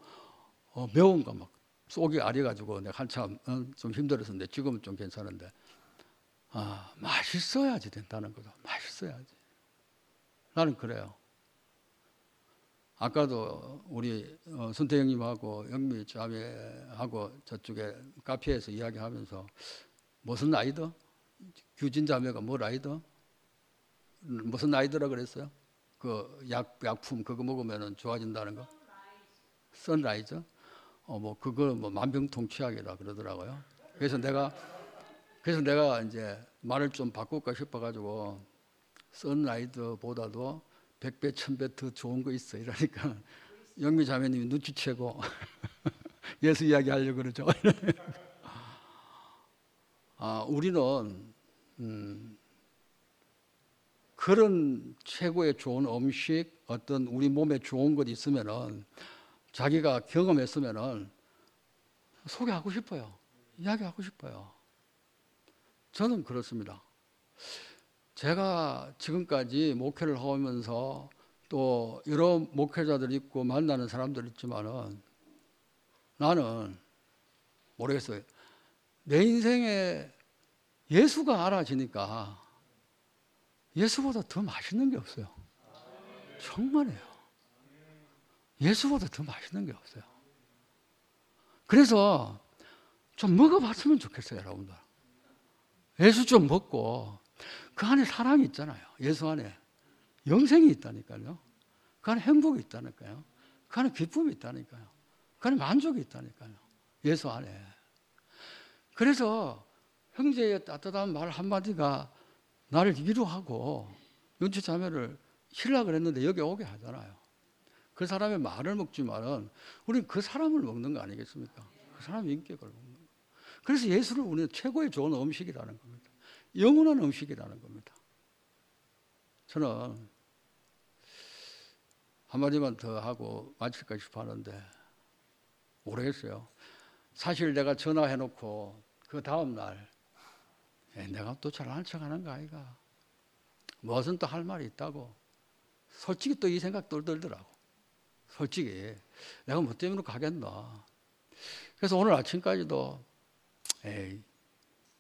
매운 거 막 속이 아려가지고 내가 한참 좀 힘들었었는데 지금은 좀 괜찮은데 맛있어야지 된다는 거죠. 맛있어야지. 나는 그래요. 아까도 우리 선태형님하고 영미 자매하고 저쪽에 카페에서 이야기하면서 무슨 아이더? 규진 자매가 뭘 아이더? 무슨 아이더라 그랬어요? 그 약품 그거 먹으면 좋아진다는 거? 선라이즈. 뭐 그거 뭐 만병통치약이다 그러더라고요. 그래서 내가 이제 말을 좀 바꿀까 싶어가지고 선라이드보다도 100배, 1000배 더 좋은 거 있어 이러니까 영미 자매님이 눈치채고 예수 이야기 하려고 그러죠. 우리는 그런 최고의 좋은 음식, 어떤 우리 몸에 좋은 것 있으면은 자기가 경험했으면은 소개하고 싶어요. 이야기하고 싶어요. 저는 그렇습니다. 제가 지금까지 목회를 하면서 또 여러 목회자들 있고 만나는 사람들 있지만은 나는 모르겠어요. 내 인생에 예수가 알아지니까 예수보다 더 맛있는 게 없어요. 정말이에요. 예수보다 더 맛있는 게 없어요. 그래서 좀 먹어봤으면 좋겠어요, 여러분들. 예수 좀 먹고 그 안에 사랑이 있잖아요. 예수 안에 영생이 있다니까요. 그 안에 행복이 있다니까요. 그 안에 기쁨이 있다니까요. 그 안에 만족이 있다니까요. 예수 안에. 그래서 형제의 따뜻한 말 한마디가 나를 위로하고 윤치 자매를 신락을 했는데 여기 오게 하잖아요. 그 사람의 말을 먹지만은 우리는 그 사람을 먹는 거 아니겠습니까? 그 사람의 인격을 먹는 거. 그래서 예수를 우리는 최고의 좋은 음식이라는 겁니다. 영원한 음식이라는 겁니다. 저는 한마디만 더 하고 마칠까 싶어 하는데 모르겠어요. 사실 내가 전화해놓고 그 다음날 내가 또 잘난 척하는 거 아이가 무엇은 또 할 말이 있다고 솔직히 또 이 생각도 들더라고. 솔직히 내가 뭐 때문에 가겠나. 그래서 오늘 아침까지도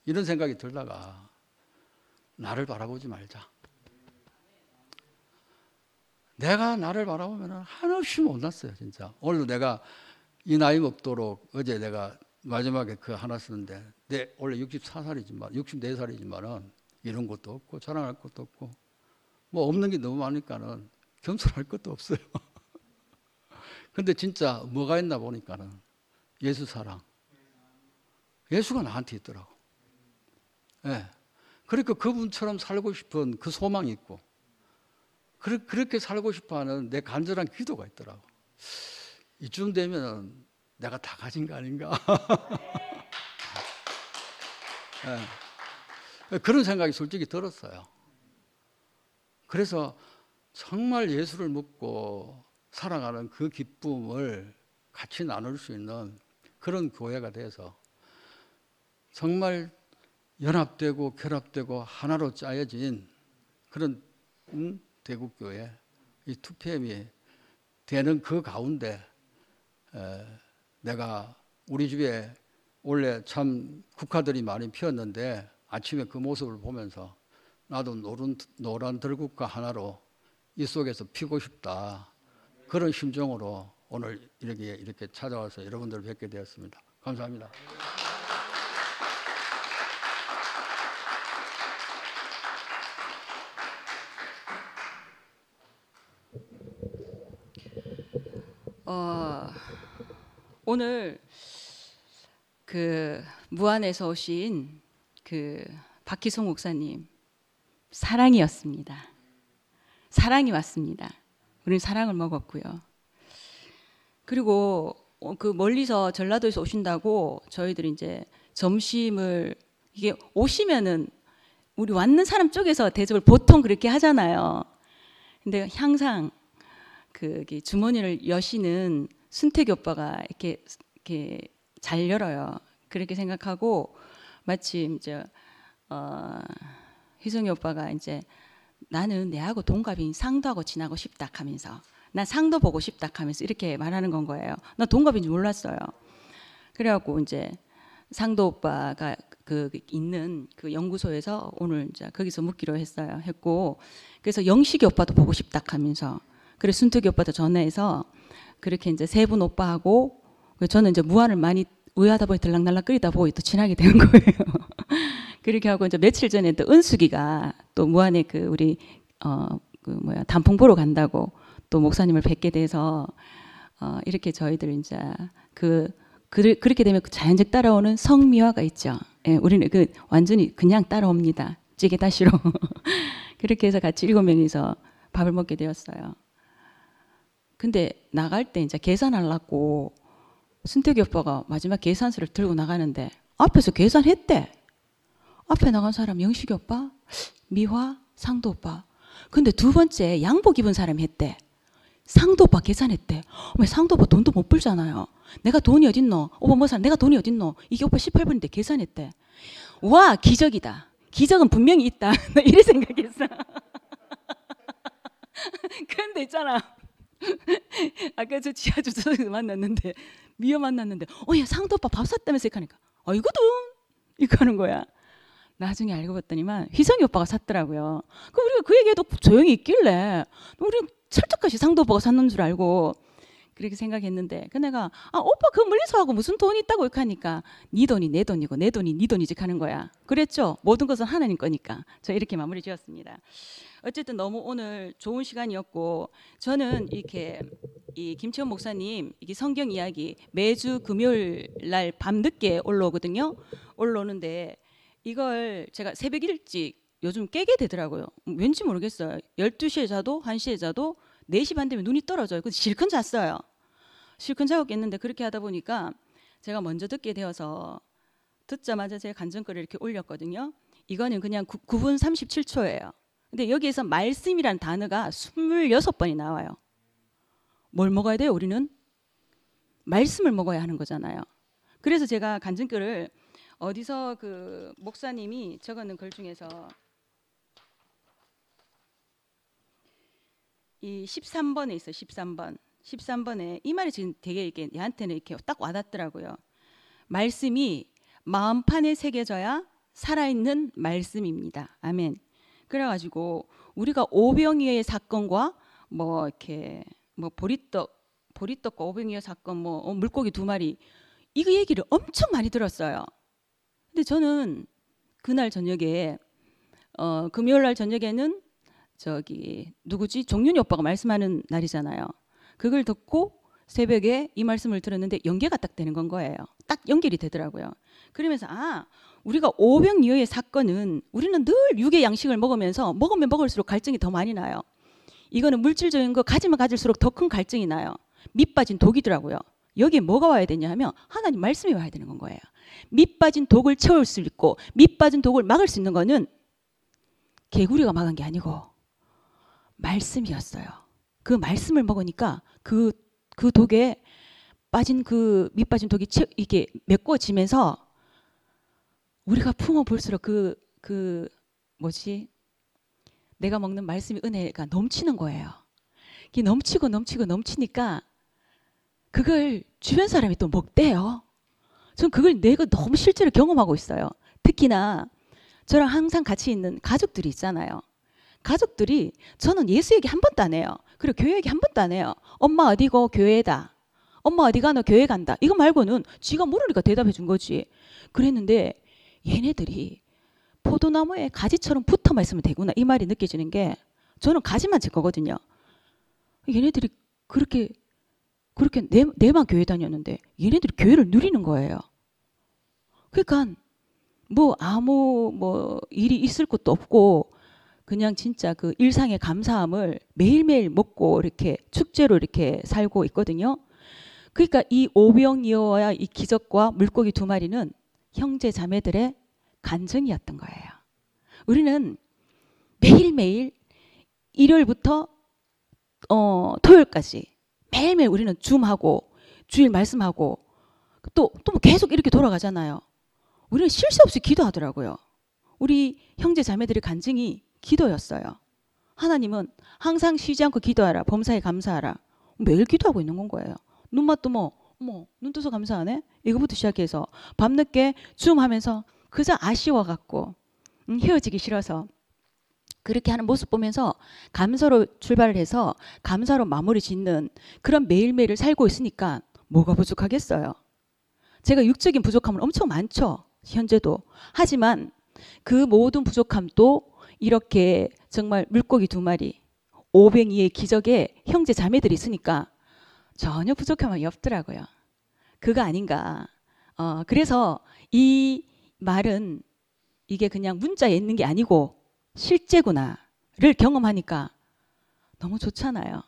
이런 생각이 들다가 나를 바라보지 말자. 내가 나를 바라보면 한없이 못났어요. 진짜. 오늘도 내가 이 나이 먹도록 어제 내가 마지막에 그 하나 쓰는데 내 원래 64살이지만 64살이지만은 이런 것도 없고 자랑할 것도 없고 뭐 없는 게 너무 많으니까는 겸손할 것도 없어요. 근데 진짜 뭐가 있나 보니까는 예수 사랑. 예수가 나한테 있더라고. 예. 그러니까 그분처럼 살고 싶은 그 소망이 있고 그렇게 살고 싶어 하는 내 간절한 기도가 있더라고. 이쯤 되면 내가 다 가진 거 아닌가. 예. 그런 생각이 솔직히 들었어요. 그래서 정말 예수를 믿고 살아가는 그 기쁨을 같이 나눌 수 있는 그런 교회가 돼서 정말 연합되고 결합되고 하나로 짜여진 그런 대국교회 이 2PM이 되는 그 가운데 내가 우리 집에 원래 참 국화들이 많이 피었는데 아침에 그 모습을 보면서 나도 노란 들국화 하나로 이 속에서 피고 싶다. 그런 심정으로 오늘 이렇게 찾아와서 여러분들을 뵙게 되었습니다. 감사합니다. 오늘 그 무안에서 오신 그 박희송 목사님 사랑이었습니다. 사랑이 왔습니다. 우리는 사랑을 먹었고요. 그리고 그 멀리서 전라도에서 오신다고 저희들이 이제 점심을 이게 오시면은 우리 왔는 사람 쪽에서 대접을 보통 그렇게 하잖아요. 근데 항상 그 주머니를 여시는 순택이 오빠가 이렇게 잘 열어요. 그렇게 생각하고 마침 이제 희성이 오빠가 이제 나는 내하고 동갑인 상도하고 지나고 싶다 하면서 난 상도 보고 싶다 하면서 이렇게 말하는 건 거예요. 나 동갑인 줄 몰랐어요. 그래갖고 이제 상도 오빠가 그 있는 그 연구소에서 오늘 이제 거기서 묵기로 했고 그래서 영식이 오빠도 보고 싶다 하면서 그래 순택이 오빠도 전화해서 그렇게 이제 세 분 오빠하고 저는 이제 무안을 많이 의하다 보니 들락날락 끓이다 보니 또 친하게 된 거예요. 그렇게 하고 이제 며칠 전에 또 은숙이가 또 무안에 그 우리 단풍 보러 간다고 또 목사님을 뵙게 돼서 이렇게 저희들 이제 그렇게 되면 자연적 따라오는 성미화가 있죠. 예, 우리는 완전히 그냥 따라옵니다. 찌개 다시로. 그렇게 해서 같이 7명이서 밥을 먹게 되었어요. 근데 나갈 때 이제 계산하려고 순택이 오빠가 마지막 계산서를 들고 나가는데 앞에서 계산했대. 앞에 나간 사람 영식이 오빠, 미화, 상도 오빠. 근데 두 번째 양복 입은 사람이 했대. 상도 오빠 계산했대. 왜 상도 오빠 돈도 못 벌잖아요. 내가 돈이 어딨노? 오빠 뭐 사? 내가 돈이 어딨노? 이게 오빠 18분인데 계산했대. 와, 기적이다. 기적은 분명히 있다. 나 이래 생각했어. 그런데 있잖아. 아까 저 지하 주차장에서 만났는데 미어 만났는데 야 상도 오빠 밥 샀다면서 이렇게 하니까 이거든 이거 하는 거야. 나중에 알고 봤더니만 휘성이 오빠가 샀더라고요. 그럼 우리가 그 얘기해도 조용히 있길래 우리 철저까지 상도 오빠가 샀는 줄 알고 그렇게 생각했는데 그 내가 오빠 그 멀리서 하고 무슨 돈이 있다고 이렇게 하니까 네 돈이 내 돈이고 내 돈이 네 돈이지 하는 거야. 그랬죠. 모든 것은 하나님 거니까. 저 이렇게 마무리 지었습니다. 어쨌든 너무 오늘 좋은 시간이었고 저는 이렇게 이 김치원 목사님 이게 성경 이야기 매주 금요일 날 밤늦게 올라오거든요. 올라오는데 이걸 제가 새벽 일찍 요즘 깨게 되더라고요. 왠지 모르겠어요. 12시에 자도 1시에 자도 4시 반 되면 눈이 떨어져요. 근데 실컷 잤어요. 실컷 자고 깼는데 그렇게 하다 보니까 제가 먼저 듣게 되어서 듣자마자 제가 간증글을 이렇게 올렸거든요. 이거는 그냥 9분 37초예요. 근데 여기에서 말씀이란 단어가 26번이 나와요. 뭘 먹어야 돼요? 우리는 말씀을 먹어야 하는 거잖아요. 그래서 제가 간증글을 어디서 그 목사님이 적어놓은 글 중에서 이 13번에 있어요. 13번에 이 말이 지금 되게 이렇게 얘한테는 이렇게 딱 와닿더라고요. 말씀이 마음판에 새겨져야 살아있는 말씀입니다. 아멘. 그래가지고 우리가 오병이어의 사건과 뭐 이렇게 뭐 보리떡과 오병이어 사건 뭐 물고기 2마리 이거 얘기를 엄청 많이 들었어요. 근데 저는 그날 저녁에 금요일 날 저녁에는 저기 누구지 종윤이 오빠가 말씀하는 날이잖아요. 그걸 듣고 새벽에 이 말씀을 들었는데 연계가 딱 되는 건 거예요. 딱 연결이 되더라고요. 그러면서 우리가 오병이어의 사건은 우리는 늘 육의 양식을 먹으면서 먹으면 먹을수록 갈증이 더 많이 나요. 이거는 물질적인 거 가지면 가질수록 더 큰 갈증이 나요. 밑 빠진 독이더라고요. 여기에 뭐가 와야 되냐 하면 하나님 말씀이 와야 되는 건 거예요. 밑 빠진 독을 채울 수 있고 밑 빠진 독을 막을 수 있는 거는 개구리가 막은 게 아니고 말씀이었어요. 그 말씀을 먹으니까 그 독에 빠진 밑 빠진 독이 이게 메꿔지면서 우리가 품어볼수록 내가 먹는 말씀의 은혜가 넘치는 거예요. 이게 넘치니까 그걸 주변 사람이 또 먹대요. 전 그걸 내가 너무 실제로 경험하고 있어요. 특히나 저랑 항상 같이 있는 가족들이 있잖아요. 가족들이 저는 예수 얘기 한 번도 안 해요. 그리고 교회 얘기 한 번도 안 해요. 엄마 어디고 교회다. 엄마 어디가 너 교회 간다. 이거 말고는 쥐가 물으니까 대답해 준 거지. 그랬는데 얘네들이 포도나무에 가지처럼 붙어만 있으면 되구나 이 말이 느껴지는 게 저는 가지만 제 거거든요. 얘네들이 그렇게 내만 교회 다녔는데 얘네들이 교회를 누리는 거예요. 그러니까 아무 일이 있을 것도 없고 그냥 진짜 그 일상의 감사함을 매일매일 먹고 이렇게 축제로 이렇게 살고 있거든요. 그러니까 이 오병이어와 이 기적과 물고기 2마리는 형제 자매들의 간증이었던 거예요. 우리는 매일매일 일요일부터 토요일까지 매일매일 우리는 줌하고 주일 말씀하고 또 계속 이렇게 돌아가잖아요. 우리는 쉴 새 없이 기도하더라고요. 우리 형제 자매들의 간증이 기도였어요. 하나님은 항상 쉬지 않고 기도하라. 범사에 감사하라. 매일 기도하고 있는 건 거예요. 눈만 뜨면 눈 떠서 감사하네? 이거부터 시작해서 밤늦게 줌하면서 그저 아쉬워갖고 헤어지기 싫어서 그렇게 하는 모습 보면서 감사로 출발을 해서 감사로 마무리 짓는 그런 매일매일을 살고 있으니까 뭐가 부족하겠어요. 제가 육적인 부족함은 엄청 많죠. 현재도. 하지만 그 모든 부족함도 이렇게 정말 물고기 2마리 502의 기적에 형제 자매들이 있으니까 전혀 부족함이 없더라고요. 그거 아닌가. 그래서 이 말은 이게 그냥 문자에 있는 게 아니고 실제구나를 경험하니까 너무 좋잖아요.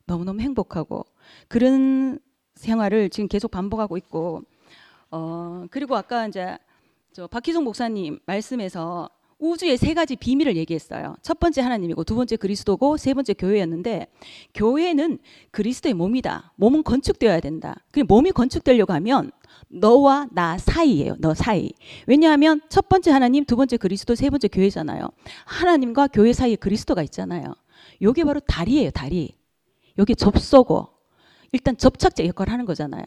너무너무 행복하고 그런 생활을 지금 계속 반복하고 있고 그리고 아까 이제 저 박희종 목사님 말씀에서 우주의 세 가지 비밀을 얘기했어요. 첫 번째 하나님이고 두 번째 그리스도고 세 번째 교회였는데 교회는 그리스도의 몸이다. 몸은 건축되어야 된다. 그리고 몸이 건축되려고 하면 너와 나 사이예요. 너 사이. 왜냐하면 첫 번째 하나님, 두 번째 그리스도, 세 번째 교회잖아요. 하나님과 교회 사이에 그리스도가 있잖아요. 이게 바로 다리예요. 다리. 여기 접소고 일단 접착제 역할을 하는 거잖아요.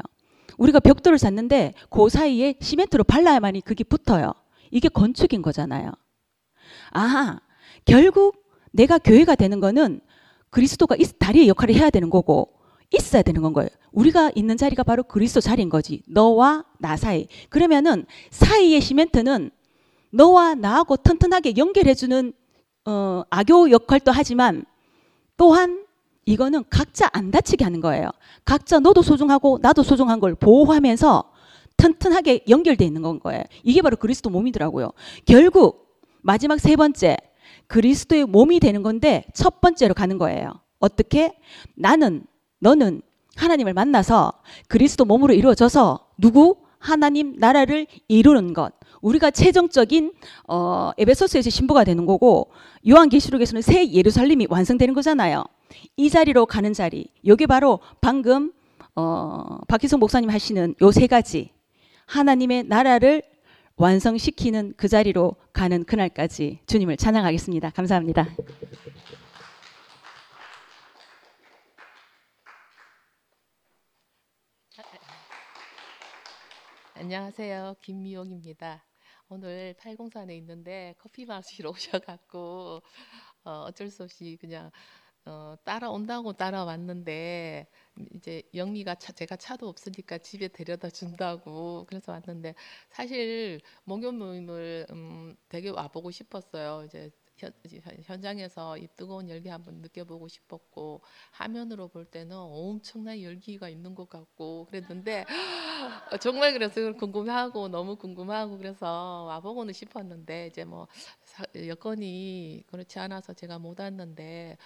우리가 벽돌을 샀는데 그 사이에 시멘트로 발라야만이 그게 붙어요. 이게 건축인 거잖아요. 결국 내가 교회가 되는 거는 그리스도가 다리의 역할을 해야 되는 거고 있어야 되는 건 거예요. 우리가 있는 자리가 바로 그리스도 자리인 거지. 너와 나 사이. 그러면은 사이의 시멘트는 너와 나하고 튼튼하게 연결해주는 악교 역할도 하지만 또한 이거는 각자 안 다치게 하는 거예요. 각자 너도 소중하고 나도 소중한 걸 보호하면서 튼튼하게 연결되어 있는 건 거예요. 이게 바로 그리스도 몸이더라고요. 결국 마지막 세 번째 그리스도의 몸이 되는 건데 첫 번째로 가는 거예요. 어떻게? 너는 하나님을 만나서 그리스도 몸으로 이루어져서 누구? 하나님 나라를 이루는 것. 우리가 최종적인 에베소서에서 신부가 되는 거고 요한계시록에서는 새 예루살렘이 완성되는 거잖아요. 이 자리로 가는 자리. 이게 바로 방금 박희성 목사님 하시는 요 세 가지. 하나님의 나라를 완성시키는 그 자리로 가는 그날까지 주님을 찬양하겠습니다. 감사합니다. 안녕하세요. 김미용입니다. 오늘 804에 있는데 커피 마시러 오셔갖고 어쩔 수 없이 그냥 따라온다고 따라왔는데 이제 영미가 제가 차도 없으니까 집에 데려다 준다고 그래서 왔는데 사실 목요 모임을 되게 와보고 싶었어요. 이제 현장에서 이 뜨거운 열기 한번 느껴보고 싶었고 화면으로 볼 때는 엄청난 열기가 있는 것 같고 그랬는데 정말 그래서 궁금하고 너무 궁금하고 그래서 와보고는 싶었는데 이제 뭐 여건이 그렇지 않아서 제가 못 왔는데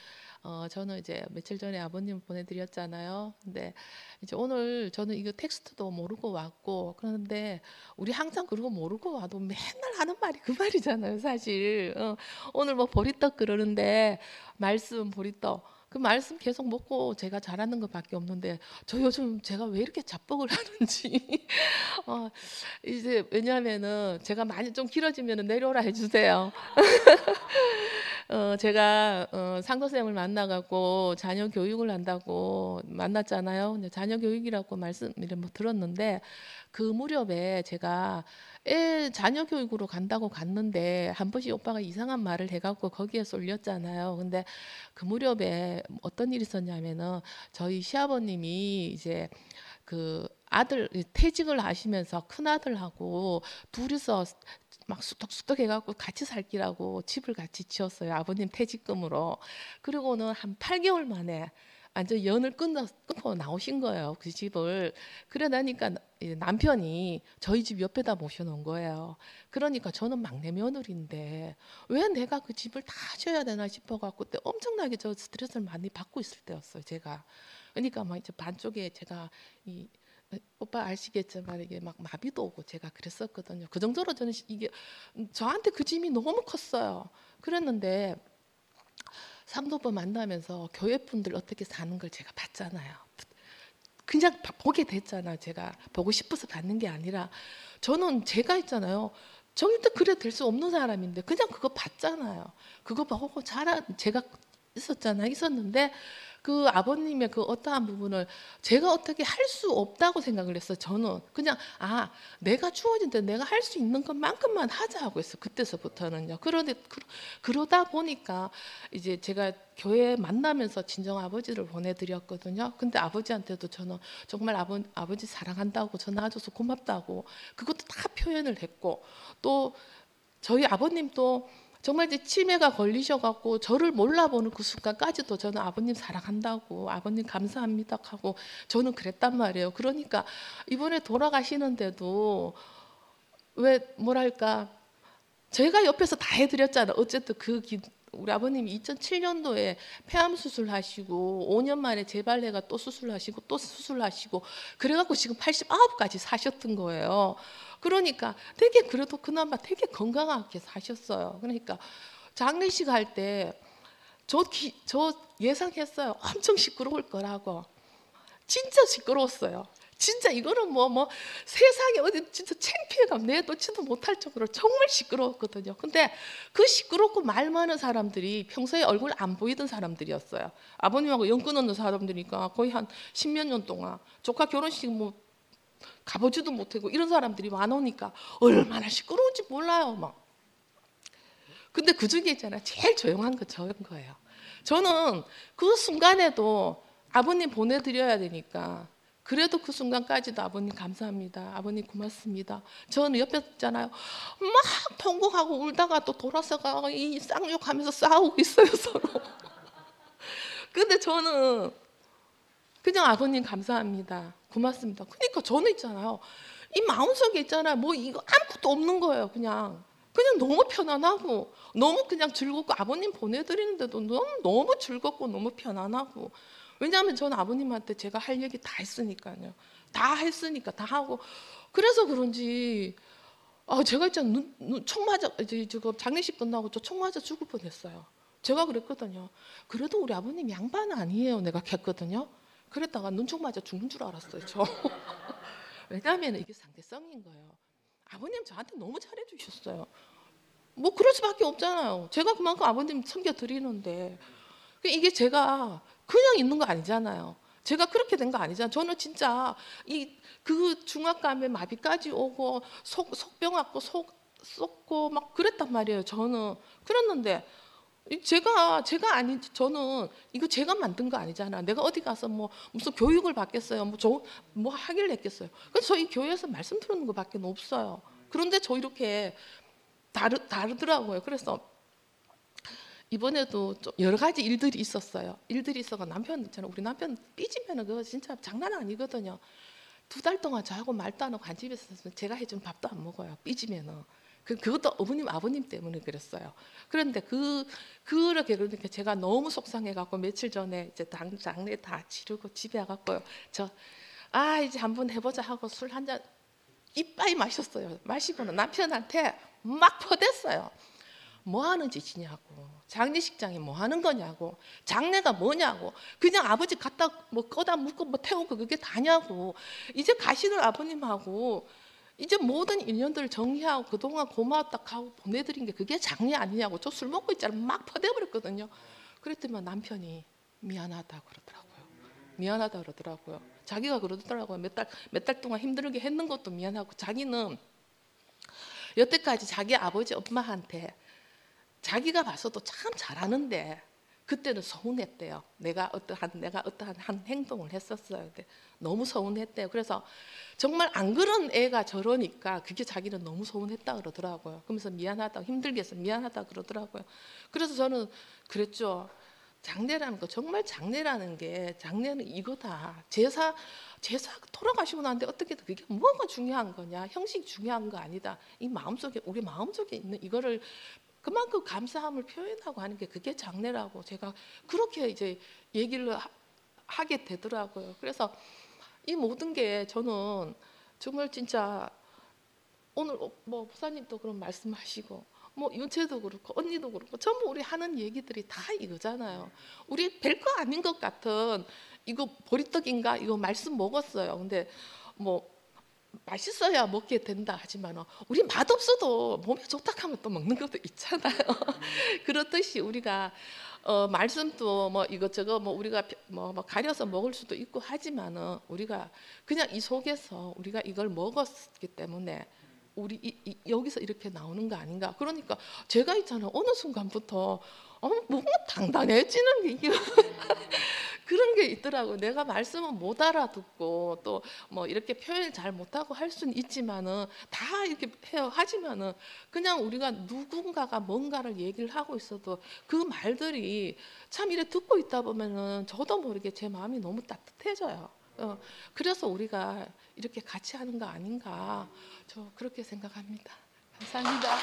저는 이제 며칠 전에 아버님 보내드렸잖아요. 근데 이제 오늘 저는 이거 텍스트도 모르고 왔고 그런데 우리 항상 그러고 모르고 와도 맨날 하는 말이 그 말이잖아요, 사실. 오늘 뭐 보리떡 그러는데 말씀 보리떡. 그 말씀 계속 먹고 제가 잘하는 것밖에 없는데 저 요즘 제가 왜 이렇게 자뻑을 하는지 이제 왜냐하면은 제가 많이 좀 길어지면 내려오라 해주세요. 제가 상도쌤을 만나갖고 자녀 교육을 한다고 만났잖아요. 근데 자녀 교육이라고 말씀을 뭐 들었는데 그 무렵에 제가 자녀 교육으로 간다고 갔는데 한 번씩 오빠가 이상한 말을 해갖고 거기에 쏠렸잖아요. 근데 그 무렵에 어떤 일이 있었냐면은 저희 시아버님이 이제 그 아들 퇴직을 하시면서 큰 아들하고 둘이서 막 수덕수덕 해갖고 같이 살기라고 집을 같이 지었어요. 아버님 퇴직금으로. 그리고는 한 8개월 만에 완전 연을 끊고 나오신 거예요. 그 집을. 그래 나니까 남편이 저희 집 옆에다 모셔놓은 거예요. 그러니까 저는 막내 며느리인데 왜 내가 그 집을 다 줘야 되나 싶어갖고 그때 엄청나게 저 스트레스를 많이 받고 있을 때였어요. 제가. 그러니까 막 이제 반쪽에 제가 오빠 아시겠지만 이게 막 마비도 오고 제가 그랬었거든요. 그 정도로 저는 이게 저한테 그 짐이 너무 컸어요. 그랬는데 상도부 만나면서 교회 분들 어떻게 사는 걸 제가 봤잖아요. 그냥 보게 됐잖아. 제가 보고 싶어서 봤는 게 아니라 저는 제가 있잖아요. 절대 그래 될 수 없는 사람인데 그냥 그거 봤잖아요. 그거 보고 제가 있었는데 그 아버님의 그 어떠한 부분을 제가 어떻게 할 수 없다고 생각을 했어요. 저는 그냥 내가 주어진 데 내가 할 수 있는 것만큼만 하자고 했어요. 그때서부터는요. 그러다 보니까 이제 제가 교회 만나면서 친정 아버지를 보내드렸거든요. 근데 아버지한테도 저는 정말 아버지 사랑한다고 전화줘서 고맙다고 그것도 다 표현을 했고 또 저희 아버님도 정말 이제 치매가 걸리셔갖고 저를 몰라보는 그 순간까지도 저는 아버님 사랑한다고, 아버님 감사합니다 하고 저는 그랬단 말이에요. 그러니까 이번에 돌아가시는데도 왜 뭐랄까 제가 옆에서 다 해드렸잖아요. 어쨌든 우리 아버님이 2007년도에 폐암 수술하시고 5년 만에 재발해가 또 수술하시고 또 수술하시고 그래갖고 지금 89까지 사셨던 거예요. 그러니까 되게 그래도 그나마 되게 건강하게 사셨어요. 그러니까 장례식 할 때 저 예상했어요. 엄청 시끄러울 거라고. 진짜 시끄러웠어요. 진짜 이거는 뭐 세상에 어디 진짜 창피해감 내놓지도 못할 정도로 정말 시끄러웠거든요. 근데 그 시끄럽고 말 많은 사람들이 평소에 얼굴 안 보이던 사람들이었어요. 아버님하고 연 끊었는 사람들이니까 거의 한 10몇 년 동안 조카 결혼식 뭐 가보지도 못하고 이런 사람들이 많으니까 얼마나 시끄러운지 몰라요. 막. 근데 그 중에 있잖아요. 제일 조용한 거 저인 거예요. 저는 그 순간에도 아버님 보내드려야 되니까 그래도 그 순간까지도 아버님 감사합니다. 아버님 고맙습니다. 저는 옆에 있잖아요. 막 통곡하고 울다가 또 돌아서가 이 쌍욕하면서 싸우고 있어요 서로. 근데 저는 그냥 아버님 감사합니다. 고맙습니다. 그러니까 저는 있잖아요. 이 마음속에 있잖아요. 뭐 이거 아무것도 없는 거예요. 그냥 너무 편안하고 너무 그냥 즐겁고 아버님 보내드리는데도 너무 즐겁고 너무 편안하고 왜냐하면 저는 아버님한테 제가 할 얘기 다 했으니까요. 다 했으니까 다 하고 그래서 그런지 제가 있잖아 총 맞아 이제 장례식 끝나고 저 총 맞아 죽을 뻔했어요. 제가 그랬거든요. 그래도 우리 아버님 양반 아니에요. 내가 했거든요. 그랬다가 눈총 맞아 죽는 줄 알았어요. 저. 왜냐하면 이게 상대성인 거예요. 아버님 저한테 너무 잘해주셨어요. 뭐 그럴 수밖에 없잖아요. 제가 그만큼 아버님 섬겨드리는데 이게 제가 그냥 있는 거 아니잖아요. 제가 그렇게 된 거 아니잖아요. 저는 진짜 그 중압감에 마비까지 오고 속병 왔고 쏟고 막 그랬단 말이에요. 저는 그랬는데 제가 아니지. 저는 이거 제가 만든 거 아니잖아. 내가 어디 가서 뭐 무슨 교육을 받겠어요. 뭐 하길 했겠어요. 그래서 저희 교회에서 말씀 들었는 거밖에 없어요. 그런데 저 이렇게 다르더라고요. 그래서 이번에도 좀 여러 가지 일들이 있었어요. 일들이 있어가 남편 있잖아요. 우리 남편 삐지면은 그거 진짜 장난 아니거든요. 2달 동안 저하고 말도 안 하고 한 집에서 있으면 제가 해준 밥도 안 먹어요. 삐지면은. 그것도 어머님 아버님 때문에 그랬어요. 그런데 그렇게 그러니까 제가 너무 속상해갖고 며칠 전에 이제 장례 다 치르고 집에 와갖고요. 이제 한번 해보자 하고 술 한 잔 이빠이 마셨어요. 마시고는 남편한테 막 퍼댔어요. 뭐 하는 짓이냐고, 장례식장에 뭐 하는 거냐고, 장례가 뭐냐고, 그냥 아버지 갖다 뭐 꺼다 묻고 뭐 태우고 그게 다냐고. 이제 가시는 아버님하고 이제 모든 인연들을 정리하고 그동안 고마웠다 하고 보내드린 게 그게 장례 아니냐고. 저 술 먹고 있잖아요. 막 퍼대버렸거든요. 그랬더니 남편이 미안하다 그러더라고요. 미안하다 그러더라고요. 자기가 그러더라고요. 몇 달 동안 힘들게 했는 것도 미안하고 자기는 여태까지 자기 아버지 엄마한테 자기가 봐서도 참 잘하는데 그때는 서운했대요. 내가 어떠한 한 행동을 했었어요. 근데 너무 서운했대요. 그래서 정말 안 그런 애가 저러니까 그게 자기는 너무 서운했다 그러더라고요. 그러면서 미안하다, 힘들게 해서 미안하다 그러더라고요. 그래서 저는 그랬죠. 장례라는 거, 정말 장례라는 게, 장례는 이거다. 제사 돌아가시고 나는데 어떻게 그게 뭐가 중요한 거냐, 형식이 중요한 거 아니다. 이 마음속에, 우리 마음속에 있는 이거를 그만큼 감사함을 표현하고 하는 게 그게 장례라고 제가 그렇게 이제 얘기를 하게 되더라고요. 그래서 이 모든 게 저는 정말 진짜 오늘 뭐 목사님도 그런 말씀하시고 뭐 윤채도 그렇고 언니도 그렇고 전부 우리 하는 얘기들이 다 이거잖아요. 우리 별거 아닌 것 같은 이거 보리떡인가 이거 말씀 먹었어요. 근데 뭐 맛있어야 먹게 된다 하지만 우리 맛없어도 몸에 좋다 하면 또 먹는 것도 있잖아요. 그렇듯이 우리가 말씀도 뭐 이것저것 뭐 우리가 뭐 가려서 먹을 수도 있고 하지만은 우리가 그냥 이 속에서 우리가 이걸 먹었기 때문에 우리 여기서 이렇게 나오는 거 아닌가. 그러니까 제가 있잖아요. 어느 순간부터 뭔가 당당해지는 게 그런 게 있더라고요. 내가 말씀은 못 알아듣고 또 뭐 이렇게 표현을 잘 못하고 할 수는 있지만은 다 이렇게 해요. 하지만은 그냥 우리가 누군가가 뭔가를 얘기를 하고 있어도 그 말들이 참 이렇게 듣고 있다 보면은 저도 모르게 제 마음이 너무 따뜻해져요. 그래서 우리가 이렇게 같이 하는 거 아닌가, 저 그렇게 생각합니다. 감사합니다.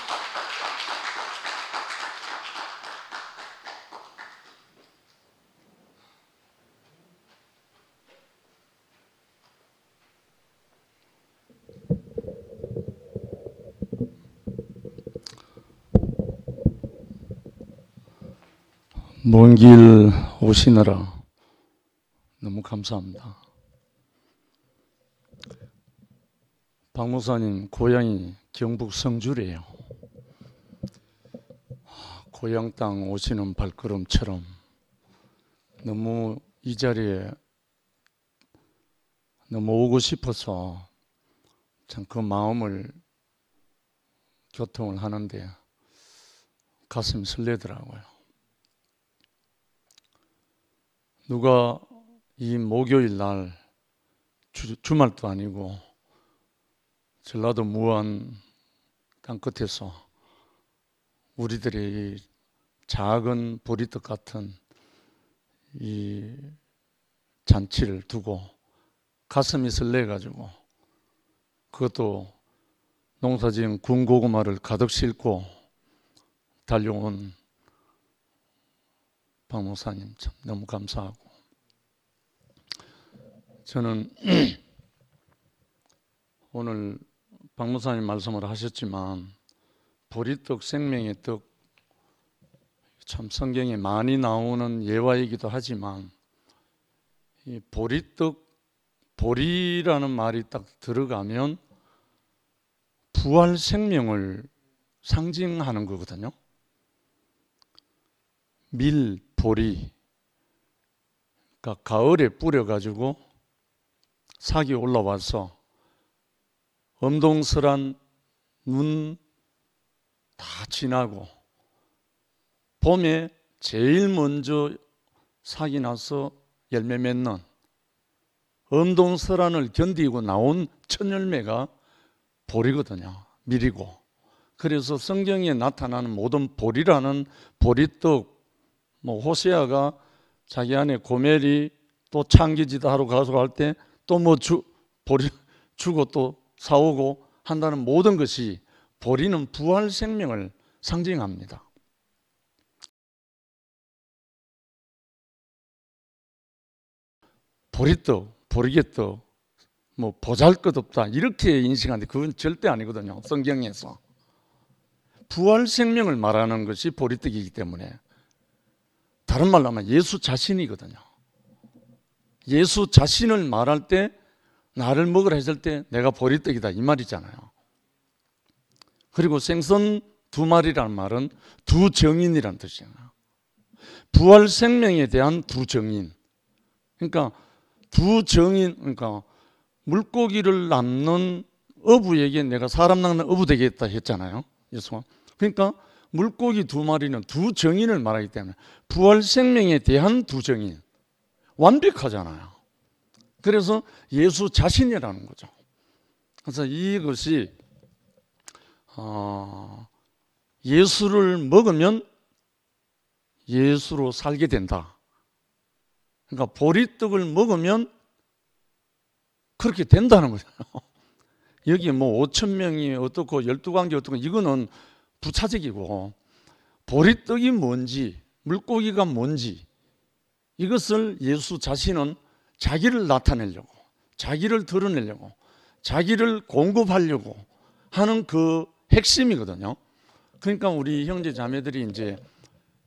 먼 길 오시느라 너무 감사합니다. 박 목사님 고향이 경북 성주래요. 고향 땅 오시는 발걸음처럼 너무 이 자리에 너무 오고 싶어서 참 그 마음을 교통을 하는데 가슴이 설레더라고요. 누가 이 목요일 날 주말도 아니고 전라도 무안 땅끝에서 우리들의 이 작은 보리떡 같은 이 잔치를 두고 가슴이 설레가지고 그것도 농사지은 군고구마를 가득 싣고 달려온 박 목사님 참 너무 감사하고, 저는 오늘 박 목사님 말씀을 하셨지만 보리떡 생명의 떡 참 성경에 많이 나오는 예화이기도 하지만 이 보리떡, 보리라는 말이 딱 들어가면 부활 생명을 상징하는 거거든요. 밀, 보리, 그러니까 가을에 뿌려가지고 삭이 올라와서 엄동설한 눈 다 지나고 봄에 제일 먼저 삭이 나서 열매 맺는 엄동설한을 견디고 나온 첫 열매가 보리거든요. 밀이고. 그래서 성경에 나타나는 모든 보리라는 보리떡, 뭐 호세아가 자기 아내 고멜이 또 창기지도 하러 가져갈 때 또 뭐 보리 주고 또 사오고 한다는 모든 것이 보리는 부활 생명을 상징합니다. 보리떡, 보리개떡, 뭐 보잘것없다 이렇게 인식하는데 그건 절대 아니거든요. 성경에서 부활 생명을 말하는 것이 보리떡이기 때문에, 다른 말로 하면 예수 자신이거든요. 예수 자신을 말할 때 나를 먹으라 했을 때 내가 보리떡이다 이 말이잖아요. 그리고 생선 두 마리라는 말은 두 정인이라는 뜻이에요. 부활 생명에 대한 두 정인. 그러니까 두 정인, 그러니까 물고기를 낳는 어부에게 내가 사람 낳는 어부 되겠다 했잖아요. 예수가. 그러니까 물고기 두 마리는 두 정인을 말하기 때문에 부활 생명에 대한 두 정인. 완벽하잖아요. 그래서 예수 자신이라는 거죠. 그래서 이것이 예수를 먹으면 예수로 살게 된다. 그러니까 보리떡을 먹으면 그렇게 된다는 거잖아요. 여기 뭐 5,000명이 어떻고 12관계 어떻고 이거는 부차적이고, 보리떡이 뭔지 물고기가 뭔지 이것을 예수 자신은 자기를 나타내려고, 자기를 드러내려고, 자기를 공급하려고 하는 그 핵심이거든요. 그러니까 우리 형제 자매들이 이제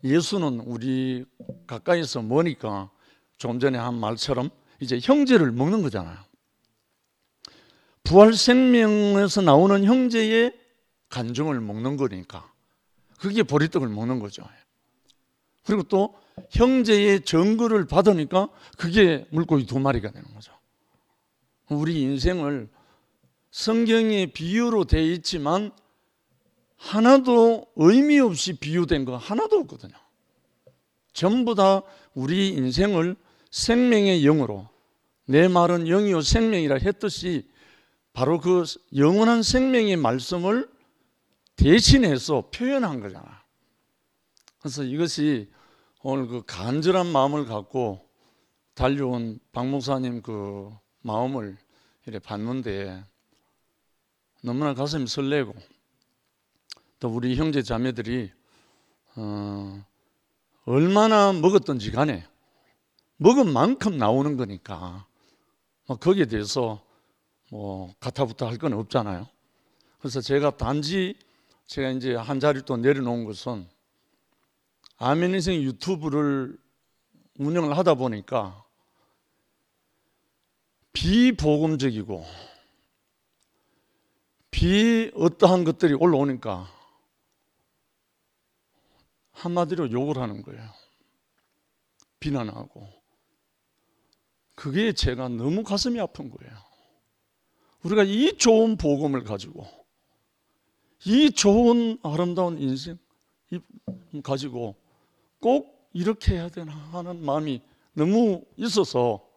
예수는 우리 가까이서 머니까 조금 전에 한 말처럼 이제 형제를 먹는 거잖아요. 부활 생명에서 나오는 형제의 간증을 먹는 거니까 그게 보리떡을 먹는 거죠. 그리고 또 형제의 증거를 받으니까 그게 물고기 두 마리가 되는 거죠. 우리 인생을 성경의 비유로 되어 있지만 하나도 의미 없이 비유된 거 하나도 없거든요. 전부 다 우리 인생을 생명의 영으로 내 말은 영이요 생명이라 했듯이 바로 그 영원한 생명의 말씀을 대신해서 표현한 거잖아. 그래서 이것이 오늘 그 간절한 마음을 갖고 달려온 박 목사님 그 마음을 이렇게 봤는데 너무나 가슴이 설레고 또 우리 형제 자매들이 얼마나 먹었든지 간에 먹은 만큼 나오는 거니까 거기에 대해서 뭐 가타부타 할 건 없잖아요. 그래서 제가 단지 제가 이제 한 자리 또 내려놓은 것은 아멘 인생 유튜브를 운영을 하다 보니까 비복음적이고 어떠한 것들이 올라오니까 한마디로 욕을 하는 거예요. 비난하고. 그게 제가 너무 가슴이 아픈 거예요. 우리가 이 좋은 복음을 가지고 이 좋은 아름다운 인생 가지고 꼭 이렇게 해야 되나 하는 마음이 너무 있어서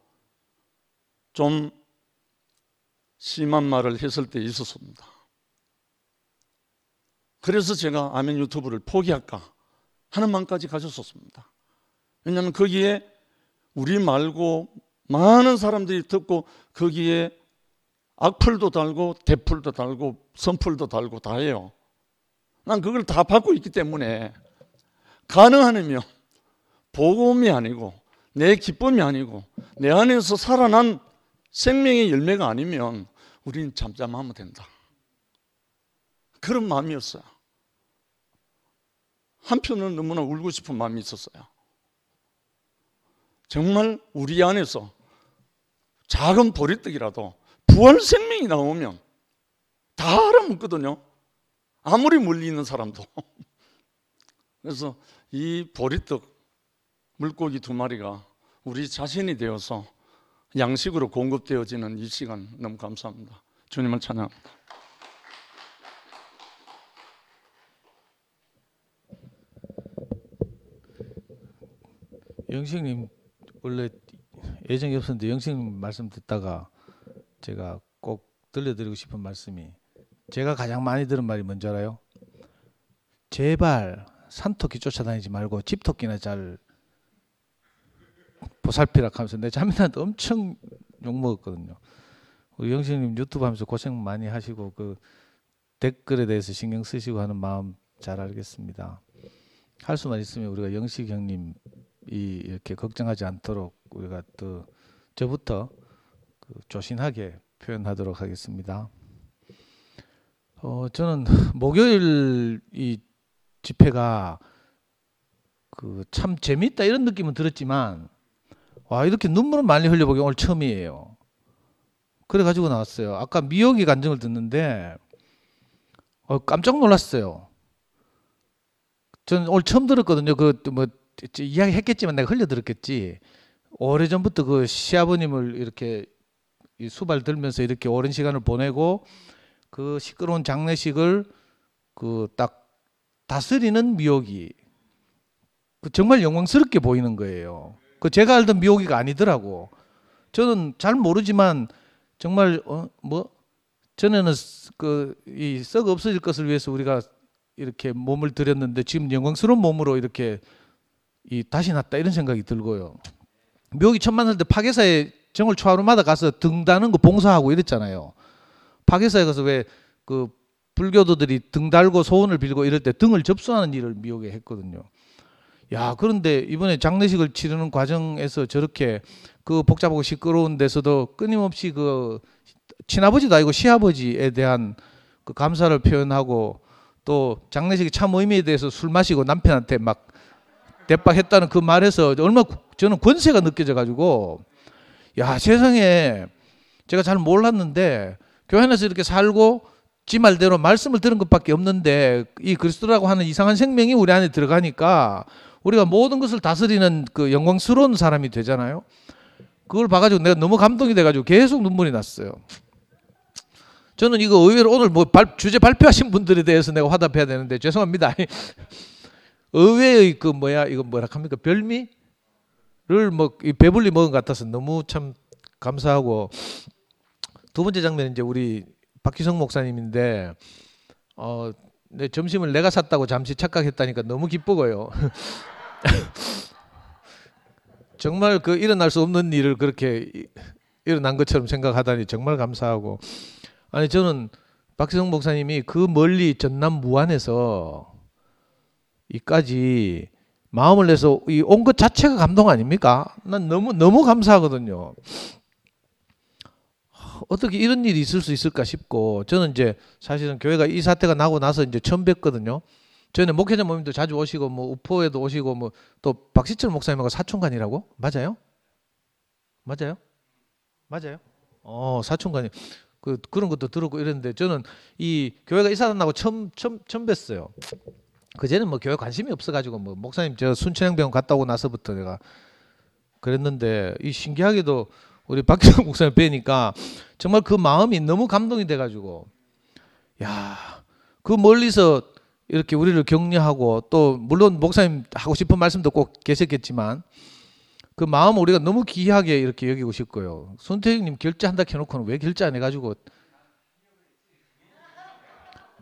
좀 심한 말을 했을 때 있었습니다. 그래서 제가 아멘 유튜브를 포기할까 하는 마음까지 가졌었습니다. 왜냐하면 거기에 우리 말고 많은 사람들이 듣고 거기에 악플도 달고 대플도 달고 선플도 달고 다 해요. 난 그걸 다 받고 있기 때문에 가능하면 복음이 아니고 내 기쁨이 아니고 내 안에서 살아난 생명의 열매가 아니면 우리는 잠잠하면 된다. 그런 마음이었어요. 한편으로는 너무나 울고 싶은 마음이 있었어요. 정말 우리 안에서 작은 보리떡이라도 부활 생명이 나오면 다 알아먹거든요. 아무리 멀리 있는 사람도. 그래서 이 보리떡 물고기 2마리가 우리 자신이 되어서 양식으로 공급되어지는 이 시간 너무 감사합니다. 주님을 찬양합니다. 영식님 원래 예정이 없었는데 영식님 말씀 듣다가 제가 꼭 들려드리고 싶은 말씀이, 제가 가장 많이 들은 말이 뭔지 알아요? 제발 산토끼 쫓아다니지 말고 집토끼나 잘 보살피라 하면서 내 자매한테 엄청 욕먹었거든요. 우리 영식님 유튜브 하면서 고생 많이 하시고 그 댓글에 대해서 신경 쓰시고 하는 마음 잘 알겠습니다. 할 수만 있으면 우리가 영식 형님이 이렇게 걱정하지 않도록 우리가 또 저부터 조신하게 표현하도록 하겠습니다. 저는 목요일 이 집회가 참 재미있다 이런 느낌은 들었지만 와, 이렇게 눈물을 많이 흘려보기 오늘 처음이에요. 그래가지고 나왔어요. 아까 미역이 간증을 듣는데 깜짝 놀랐어요. 저는 오늘 처음 들었거든요. 이야기 했겠지만 내가 흘려들었겠지. 오래전부터 그 시아버님을 이렇게 이 수발 들면서 이렇게 오랜 시간을 보내고 그 시끄러운 장례식을 딱 다스리는 미역이 정말 영광스럽게 보이는 거예요. 제가 알던 미역이가 아니더라고. 저는 잘 모르지만 정말 전에는 이 썩어 없어질 것을 위해서 우리가 이렇게 몸을 들였는데 지금 영광스러운 몸으로 이렇게 다시 났다 이런 생각이 들고요. 미역이 처음 만날 때 파괴사에 정월 초하루마다 가서 등 다는 거 봉사하고 이랬잖아요. 파괴사에 가서 왜 불교도들이 등 달고 소원을 빌고 이럴 때 등을 접수하는 일을 미역에 했거든요. 야, 그런데 이번에 장례식을 치르는 과정에서 저렇게 복잡하고 시끄러운 데서도 끊임없이 친아버지도 아니고 시아버지에 대한 감사를 표현하고 또 장례식의 참 의미에 대해서 술 마시고 남편한테 막 대박했다는 그 말에서 얼마나 저는 권세가 느껴져 가지고 야, 세상에 제가 잘 몰랐는데 교회 안에서 이렇게 살고 지 말대로 말씀을 들은 것밖에 없는데 이 그리스도라고 하는 이상한 생명이 우리 안에 들어가니까 우리가 모든 것을 다스리는 영광스러운 사람이 되잖아요. 그걸 봐가지고 내가 너무 감동이 돼가지고 계속 눈물이 났어요. 저는 이거 의외로 오늘 주제 발표하신 분들에 대해서 내가 화답해야 되는데 죄송합니다. 의외의 이거 뭐라 합니까? 별미? 뭐 배불리 먹은 것 같아서 너무 참 감사하고, 두 번째 장면은 이제 우리 박희성 목사님인데 내 점심을 내가 샀다고 잠시 착각했다니까 너무 기쁘고요. 정말 그 일어날 수 없는 일을 그렇게 일어난 것처럼 생각하다니 정말 감사하고, 아니 저는 박희성 목사님이 그 멀리 전남 무안에서 이까지 마음을 내서 온 것 자체가 감동 아닙니까? 난 너무 감사하거든요. 어떻게 이런 일이 있을 수 있을까 싶고, 저는 이제 사실은 교회가 이 사태가 나고 나서 이제 처음 뵀거든요. 저는 목회자 모임도 자주 오시고 뭐 우포에도 오시고 뭐 또 박시철 목사님하고 사촌간이라고? 맞아요? 사촌간이 그런 것도 들었고 이랬는데, 저는 이 교회가 이사 나고 처음 뵀어요. 그제는 뭐 교회 관심이 없어가지고 뭐 목사님 저 순천향병원 갔다 오고 나서부터 내가 그랬는데, 이 신기하게도 우리 박희성 목사님 뵈니까 정말 그 마음이 너무 감동이 돼가지고, 야, 그 멀리서 이렇게 우리를 격려하고, 또 물론 목사님 하고 싶은 말씀도 꼭 계셨겠지만 그 마음을 우리가 너무 귀하게 이렇게 여기고 싶고요. 손태형님 결제한다 해놓고는 왜 결제 안 해가지고,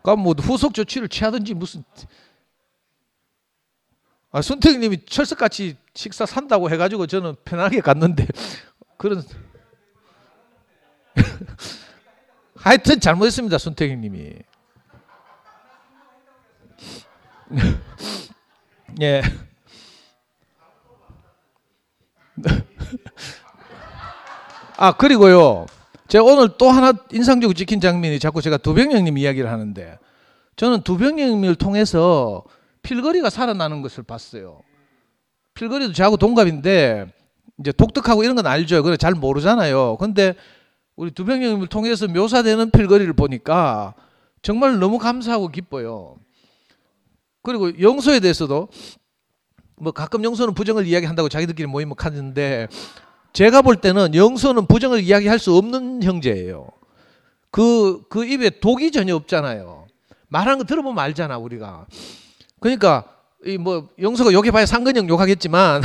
그럼 뭐 후속 조치를 취하든지 무슨. 손태형님이 철석같이 식사 산다고 해가지고 저는 편하게 갔는데 그런 하여튼 잘못했습니다, 손태형님이. 예. 그리고요, 제가 오늘 또 하나 인상적으로 찍힌 장면이, 자꾸 제가 두병영님 이야기를 하는데, 저는 두병영님을 통해서 필거리가 살아나는 것을 봤어요. 필거리도 저하고 동갑인데 이제 독특하고 이런 건 알죠. 그래 잘 모르잖아요. 근데 우리 두병영님을 통해서 묘사되는 필거리를 보니까 정말 너무 감사하고 기뻐요. 그리고 영소에 대해서도 뭐 가끔 영소는 부정을 이야기한다고 자기들끼리 모이면 하는데, 제가 볼 때는 영소는 부정을 이야기할 수 없는 형제예요. 그 입에 독이 전혀 없잖아요. 말하는 거 들어보면 알잖아 우리가. 그러니까 이 뭐 영소가 욕해봐야 상근형 욕하겠지만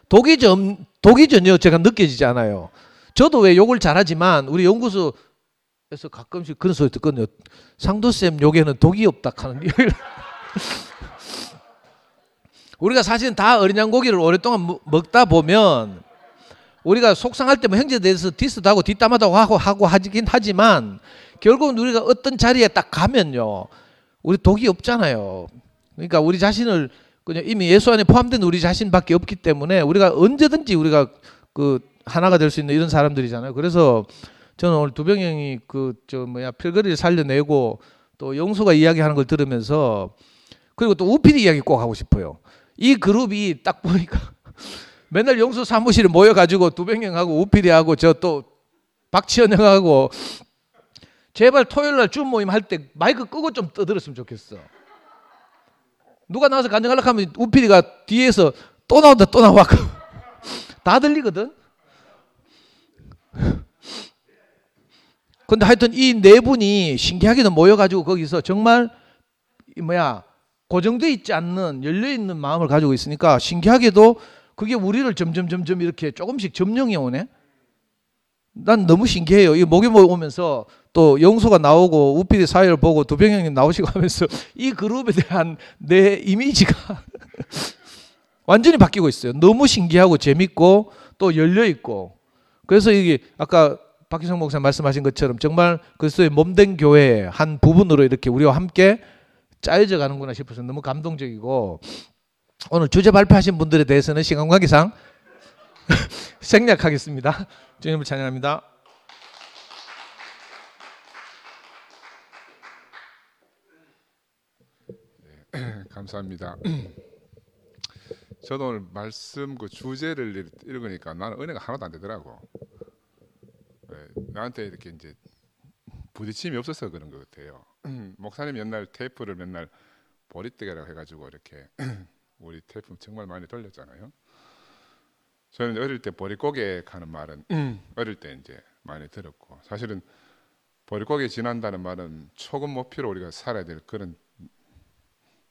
독이 전혀 제가 느껴지지 않아요. 저도 왜 욕을 잘하지만 우리 연구소에서 가끔씩 그런 소리 듣거든요. 상도쌤 욕에는 독이 없다 하는. 우리가 사실은 다 어린 양고기를 오랫동안 먹다 보면 우리가 속상할 때 뭐 형제에 대해서 디스도 하고 뒷담화도 하고 하긴 하지만, 결국은 우리가 어떤 자리에 딱 가면요, 우리 독이 없잖아요. 그러니까 우리 자신을 그냥 이미 예수 안에 포함된 우리 자신밖에 없기 때문에 우리가 언제든지 우리가 그 하나가 될 수 있는 이런 사람들이잖아요. 그래서 저는 오늘 두병영이 필거리를 살려내고 또 영수가 이야기하는 걸 들으면서, 그리고 또 우필이 이야기 꼭 하고 싶어요. 이 그룹이 딱 보니까 맨날 영수 사무실에 모여가지고 두병영하고 우필이하고 저 또 박지현 형하고 제발 토요일날 줌 모임 할 때 마이크 끄고 좀 떠들었으면 좋겠어. 누가 나와서 간증하려고 하면 우필이가 뒤에서 또 나온다 또 나와 다 들리거든. 근데 하여튼 이 네 분이 신기하게도 모여가지고 거기서 정말 고정되어 있지 않는 열려있는 마음을 가지고 있으니까, 신기하게도 그게 우리를 점점 이렇게 조금씩 점령해 오네. 난 너무 신기해요. 이 목요일 오면서 또 영소가 나오고 우필이 사회를 보고 두병영님 나오시고 하면서 이 그룹에 대한 내 이미지가 완전히 바뀌고 있어요. 너무 신기하고 재밌고 또 열려있고. 그래서 이게 아까 박희성 목사님 말씀하신 것처럼 정말 그리스도의 몸된 교회의 한 부분으로 이렇게 우리와 함께 짜여져 가는구나 싶어서 너무 감동적이고, 오늘 주제 발표하신 분들에 대해서는 시간 관계상 생략하겠습니다. 주님을 찬양합니다. 네, 감사합니다. 저도 오늘 말씀 그 주제를 읽으니까 나는 은혜가 하나도 안 되더라고. 나한테 이렇게 이제 부딪힘이 없어서 그런 것 같아요. 목사님 옛날 테이프를 맨날 보리떼기라고 해가지고 이렇게 우리 테이프 정말 많이 돌렸잖아요. 저는 어릴 때 보릿고개 하는 말은 어릴 때 이제 많이 들었고, 사실은 보릿고개 지난다는 말은 초급 목표로 우리가 살아야 될 그런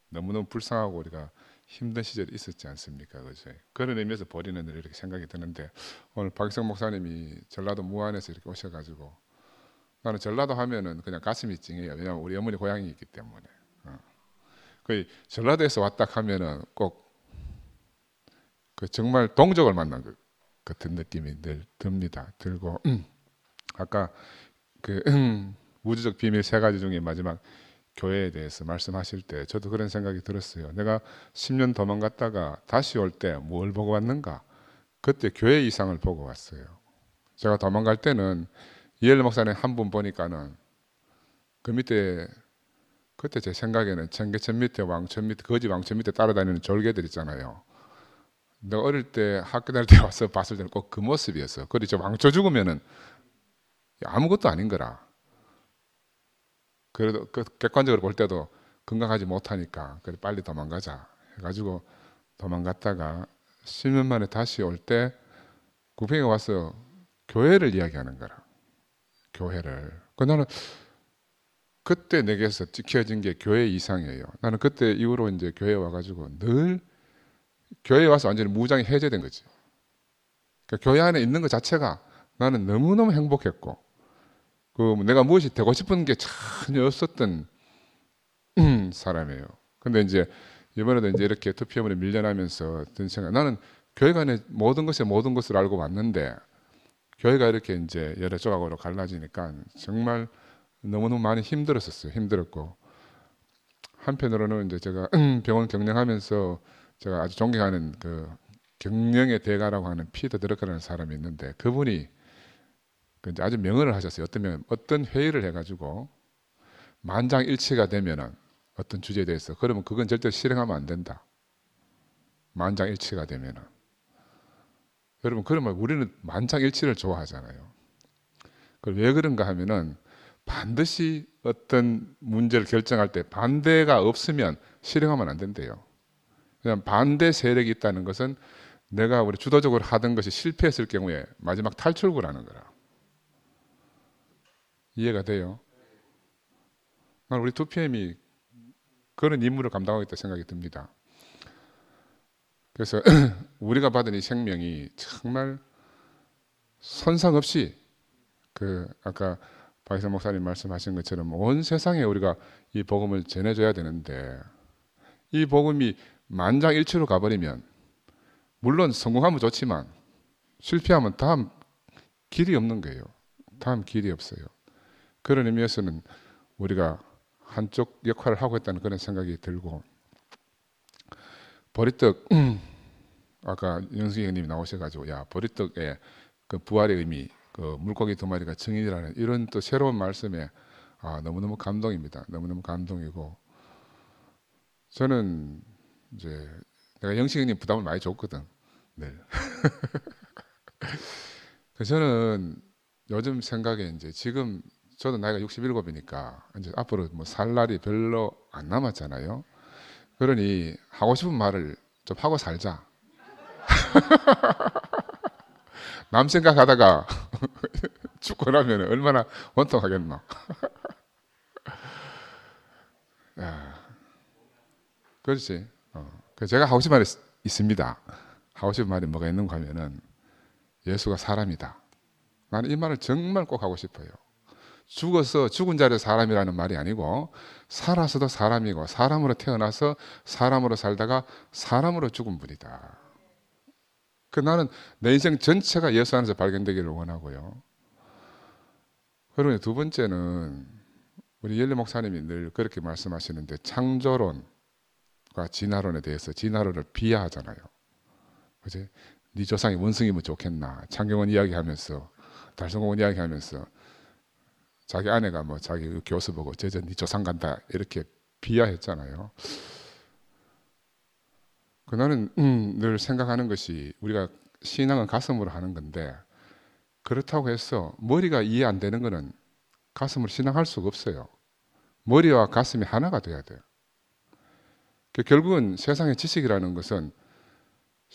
너무너무 불쌍하고 우리가 힘든 시절이 있었지 않습니까? 그죠? 그런 의미에서 버리는 일 이렇게 생각이 드는데 오늘 박희성 목사님이 전라도 무안에서 이렇게 오셔가지고 나는 전라도 하면은 그냥 가슴이 찡해요. 왜냐하면 우리 어머니 고향이 있기 때문에. 그 전라도에서 왔다 하면은 꼭 그 정말 동족을 만난 것 같은 느낌이 늘 듭니다. 들고 아까 그 우주적 비밀 3가지 중에 마지막 교회에 대해서 말씀하실 때 저도 그런 생각이 들었어요. 내가 10년 도망갔다가 다시 올 때 뭘 보고 왔는가? 그때 교회 이상을 보고 왔어요. 제가 도망갈 때는 이엘 목사님 한 분 보니까는 그 밑에 그때 제 생각에는 청계천 밑에 왕천 밑에 거지 왕천 밑에 따라다니는 졸개들 있잖아요. 내가 어릴 때 학교 다닐 때 와서 봤을 때는 꼭 그 모습이었어. 그리 저 왕초 죽으면은 아무것도 아닌 거라. 그래도 그 객관적으로 볼 때도 건강하지 못하니까 그래 빨리 도망가자 해가지고 도망갔다가 10년 만에 다시 올 때 구평에 와서 교회를 이야기하는 거라. 교회를. 그 나는 그때 내게서 지켜진 게 교회 이상이에요. 나는 그때 이후로 이제 교회에 와가지고 늘 교회에 와서 완전히 무장이 해제된 거지. 그러니까 교회 안에 있는 것 자체가 나는 너무너무 행복했고 그 내가 무엇이 되고 싶은 게 전혀 없었던 사람이에요. 근데 이제 이번에도 이제 이렇게 투표문에 밀려나면서 든 생각, 나는 교회가 안에 모든 것을 알고 왔는데 교회가 이렇게 이제 여러 조각으로 갈라지니까 정말 너무너무 많이 힘들었었어요. 힘들었고 한편으로는 이제 제가 병원 경영하면서 제가 아주 존경하는 그 경영의 대가라고 하는 피터 드러커라는 사람이 있는데 그분이 이제 아주 명언을 하셨어요. 어떤 회의를 해가지고 만장일치가 되면은 어떤 주제에 대해서 그러면 그건 절대 실행하면 안 된다. 만장일치가 되면은 여러분 그러면 우리는 만장일치를 좋아하잖아요. 왜 그런가 하면은 반드시 어떤 문제를 결정할 때 반대가 없으면 실행하면 안 된대요. 그냥 반대 세력이 있다는 것은 내가 우리 주도적으로 하던 것이 실패했을 경우에 마지막 탈출구라는 거라. 이해가 돼요? 난 우리 2PM이 그런 임무를 감당하고 있다 생각이 듭니다. 그래서 우리가 받은 이 생명이 정말 손상 없이 그 아까 박희선 목사님 말씀하신 것처럼 온 세상에 우리가 이 복음을 전해줘야 되는데 이 복음이 만장일치로 가버리면 물론 성공하면 좋지만 실패하면 다음 길이 없는 거예요. 다음 길이 없어요. 그런 의미에서는 우리가 한쪽 역할을 하고 있다는 그런 생각이 들고 보리떡 아까 영숙이 형님이 나오셔가지고 야 보리떡의 그 부활의 의미 그 물고기 2마리가 증인이라는 이런 또 새로운 말씀에 너무너무 감동입니다. 너무너무 감동이고 저는 이제 내가 영식 형님 부담을 많이 줬거든. 네. 그래서 저는 요즘 생각에 이제 지금 저도 나이가 67이니까 이제 앞으로 뭐 살 날이 별로 안 남았잖아요. 그러니 하고 싶은 말을 좀 하고 살자. 남 생각하다가 죽고 나면 얼마나 원통하겠노. 그렇지. 제가 하고 싶은 말이 있습니다. 하고 싶은 말이 뭐가 있는가 하면은 예수가 사람이다. 나는 이 말을 정말 꼭 하고 싶어요. 죽어서 죽은 자리에 사람이라는 말이 아니고 살아서도 사람이고 사람으로 태어나서 사람으로 살다가 사람으로 죽은 분이다. 나는 내 인생 전체가 예수 안에서 발견되기를 원하고요. 그러면 두 번째는 우리 옐리 목사님이 늘 그렇게 말씀하시는데 창조론과 진화론에 대해서 진화론을 비하하잖아요. 그지? 네 조상이 원숭이면 좋겠나? 창경원 이야기하면서 달성공원 이야기하면서 자기 아내가 뭐 자기 교수 보고 쟤 네 조상 간다 이렇게 비하했잖아요. 나는 늘 생각하는 것이 우리가 신앙은 가슴으로 하는 건데 그렇다고 해서 머리가 이해 안 되는 거는 가슴으로 신앙할 수가 없어요. 머리와 가슴이 하나가 돼야 돼요. 결국은 세상의 지식이라는 것은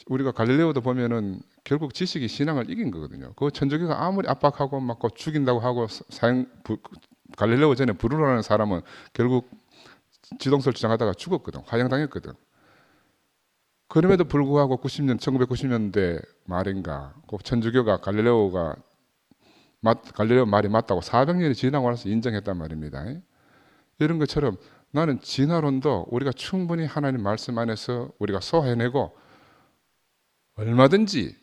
우리가 갈릴레오도 보면은 결국 지식이 신앙을 이긴 거거든요. 그 천주교가 아무리 압박하고 막 죽인다고 하고 갈릴레오 전에 브루노라는 사람은 결국 지동설 주장하다가 죽었거든. 화형당했거든. 그럼에도 불구하고 1990년대 말인가 꼭 천주교가 갈릴레오 말이 맞다고 400년이 지나고 나서 인정했단 말입니다. 이런 것처럼 나는 진화론도 우리가 충분히 하나님 말씀 안에서 우리가 소화해내고 얼마든지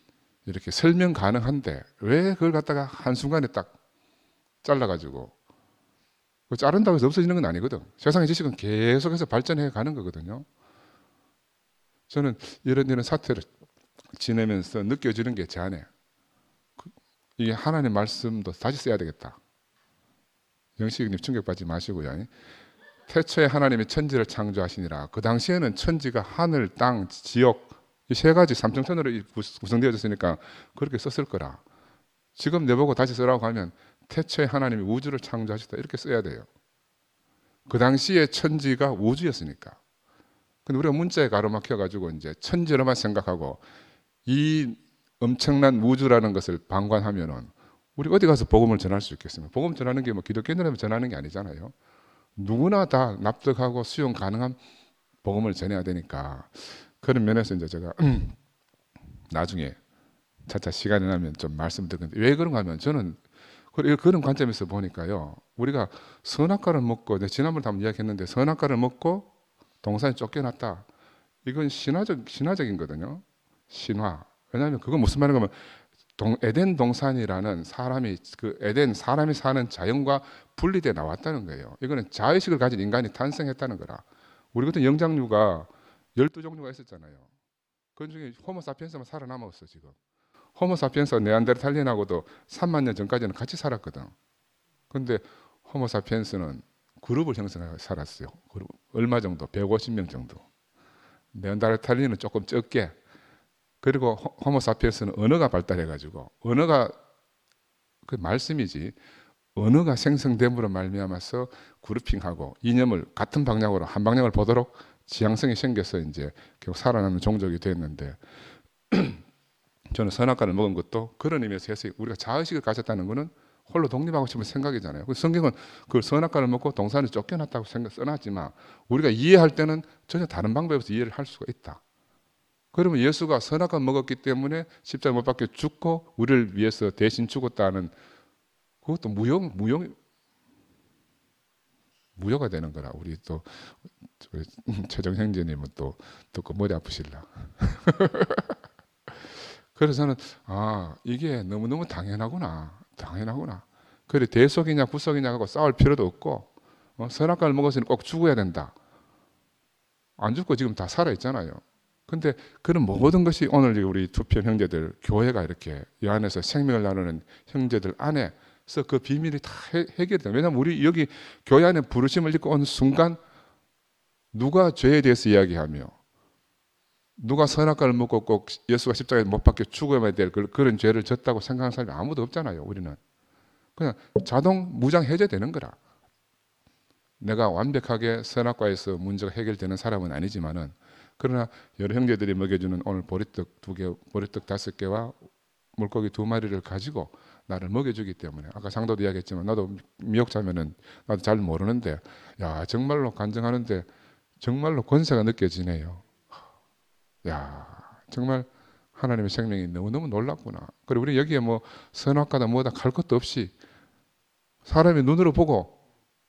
이렇게 설명 가능한데 왜 그걸 갖다가 한순간에 딱 잘라가지고 자른다고 해서 없어지는 건 아니거든. 세상의 지식은 계속해서 발전해 가는 거거든요. 저는 이런 사태를 지내면서 느껴지는 게 제 안에 이게 하나님 말씀도 다시 써야 되겠다. 영식님 충격받지 마시고요. 태초에 하나님이 천지를 창조하시니라. 그 당시에는 천지가 하늘, 땅, 지옥 이 세 가지 삼층천으로 구성되어졌으니까 그렇게 썼을 거라. 지금 내보고 다시 쓰라고 하면 태초에 하나님이 우주를 창조하셨다 이렇게 써야 돼요. 그 당시에 천지가 우주였으니까. 근데 우리가 문자에 가로막혀 가지고 이제 천지로만 생각하고 이 엄청난 우주라는 것을 방관하면은 우리 어디 가서 복음을 전할 수 있겠습니까? 복음 전하는 게 뭐 기독교인들만 전하는 게 아니잖아요. 누구나 다 납득하고 수용 가능한 복음을 전해야 되니까 그런 면에서 이제 제가 나중에 차차 시간이 나면 좀 말씀드릴 건데 왜 그런가 하면 저는 그런 관점에서 보니까요. 우리가 선악과를 먹고 지난번에 한번 이야기했는데 선악과를 먹고 동산에 쫓겨났다. 이건 신화적인 거거든요. 신화. 왜냐하면 그건 무슨 말인가 하면 에덴 동산이라는 사람이 사는 자연과 분리돼 나왔다는 거예요. 이거는 자의식을 가진 인간이 탄생했다는 거라. 우리 같은 영장류가 12종류가 있었잖아요. 그 중에 호모사피엔스만 살아남았어 지금. 호모사피엔스가 네안데르탈린하고도 3만 년 전까지는 같이 살았거든. 근데 호모사피엔스는 그룹을 형성하고 살았어요. 그룹. 얼마 정도? 150명 정도. 네안데르탈린은 조금 적게. 그리고 호모사피엔스는 언어가 발달해가지고 언어가 그 말씀이지 언어가 생성됨으로 말미암아서 그룹핑하고 이념을 같은 방향으로 한 방향을 보도록 지향성이 생겨서 이제 결국 살아남는 종족이 됐는데 저는 선악과를 먹은 것도 그런 의미에서 해서 우리가 자의식을 가졌다는 것은 홀로 독립하고 싶은 생각이잖아요. 성경은 그 선악과를 먹고 동산에 쫓겨났다고 써놨지만 우리가 이해할 때는 전혀 다른 방법에서 이해를 할 수가 있다. 그러면 예수가 선악과 먹었기 때문에 십자가 못 박혀 죽고 우리를 위해서 대신 죽었다는 그것도 무효가 되는 거라. 우리 또 최정 형제님은 또 듣고 머리 아프실라. 그래서 저는 이게 너무너무 당연하구나. 그래 대속이냐 구속이냐 하고 싸울 필요도 없고 선악과를 먹었으니 꼭 죽어야 된다. 안 죽고 지금 다 살아있잖아요. 근데 그런 모든 것이 오늘 우리 두편 형제들 교회가 이렇게 이 안에서 생명을 나누는 형제들 안에서 그 비밀이 다 해결이 돼요. 왜냐하면 우리 여기 교회 안에 부르심을 입고 온 순간 누가 죄에 대해서 이야기하며 누가 선악과를 먹고 꼭 예수가 십자가에 못 박혀 죽어야만 될 그런 죄를 졌다고 생각하는 사람이 아무도 없잖아요. 우리는 그냥 자동 무장 해제되는 거라. 내가 완벽하게 선악과에서 문제가 해결되는 사람은 아니지만은 그러나 여러 형제들이 먹여주는 오늘 보리떡 2개, 보리떡 5개와 물고기 2마리를 가지고 나를 먹여주기 때문에 아까 장도도 이야기했지만 나도 미역자면은 나도 잘 모르는데 야 정말로 간증하는데 정말로 권세가 느껴지네요. 야 정말 하나님의 생명이 너무너무 놀랍구나. 그리고 우리 여기에 뭐 선악과다 뭐다 갈 것도 없이 사람이 눈으로 보고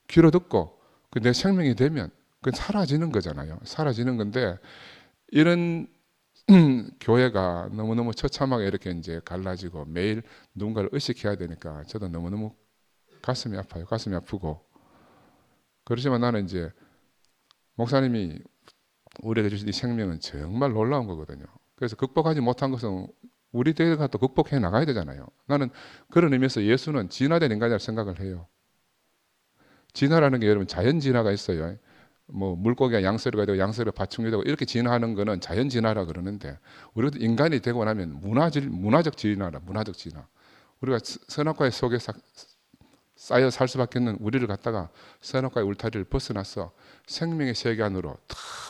귀로 듣고 내 생명이 되면 그건 사라지는 거잖아요. 사라지는 건데 이런 교회가 너무너무 처참하게 이렇게 이제 갈라지고 매일 누군가를 의식해야 되니까 저도 너무너무 가슴이 아파요. 가슴이 아프고 그렇지만 나는 이제 목사님이 우리에게 주신 이 생명은 정말 놀라운 거거든요. 그래서 극복하지 못한 것은 우리 대가 또 극복해 나가야 되잖아요. 나는 그런 의미에서 예수는 진화된 인간이라고 생각을 해요. 진화라는 게 여러분 자연 진화가 있어요. 뭐 물고기가 양서류가 되고 양서류가 파충류가 되고 이렇게 진화하는 거는 자연 진화라 그러는데 우리가 인간이 되고 나면 문화적 진화라. 문화적 진화. 우리가 선악과의 속에 쌓여 살 수밖에 없는 우리를 갖다가 선악과의 울타리를 벗어나서 생명의 세계 안으로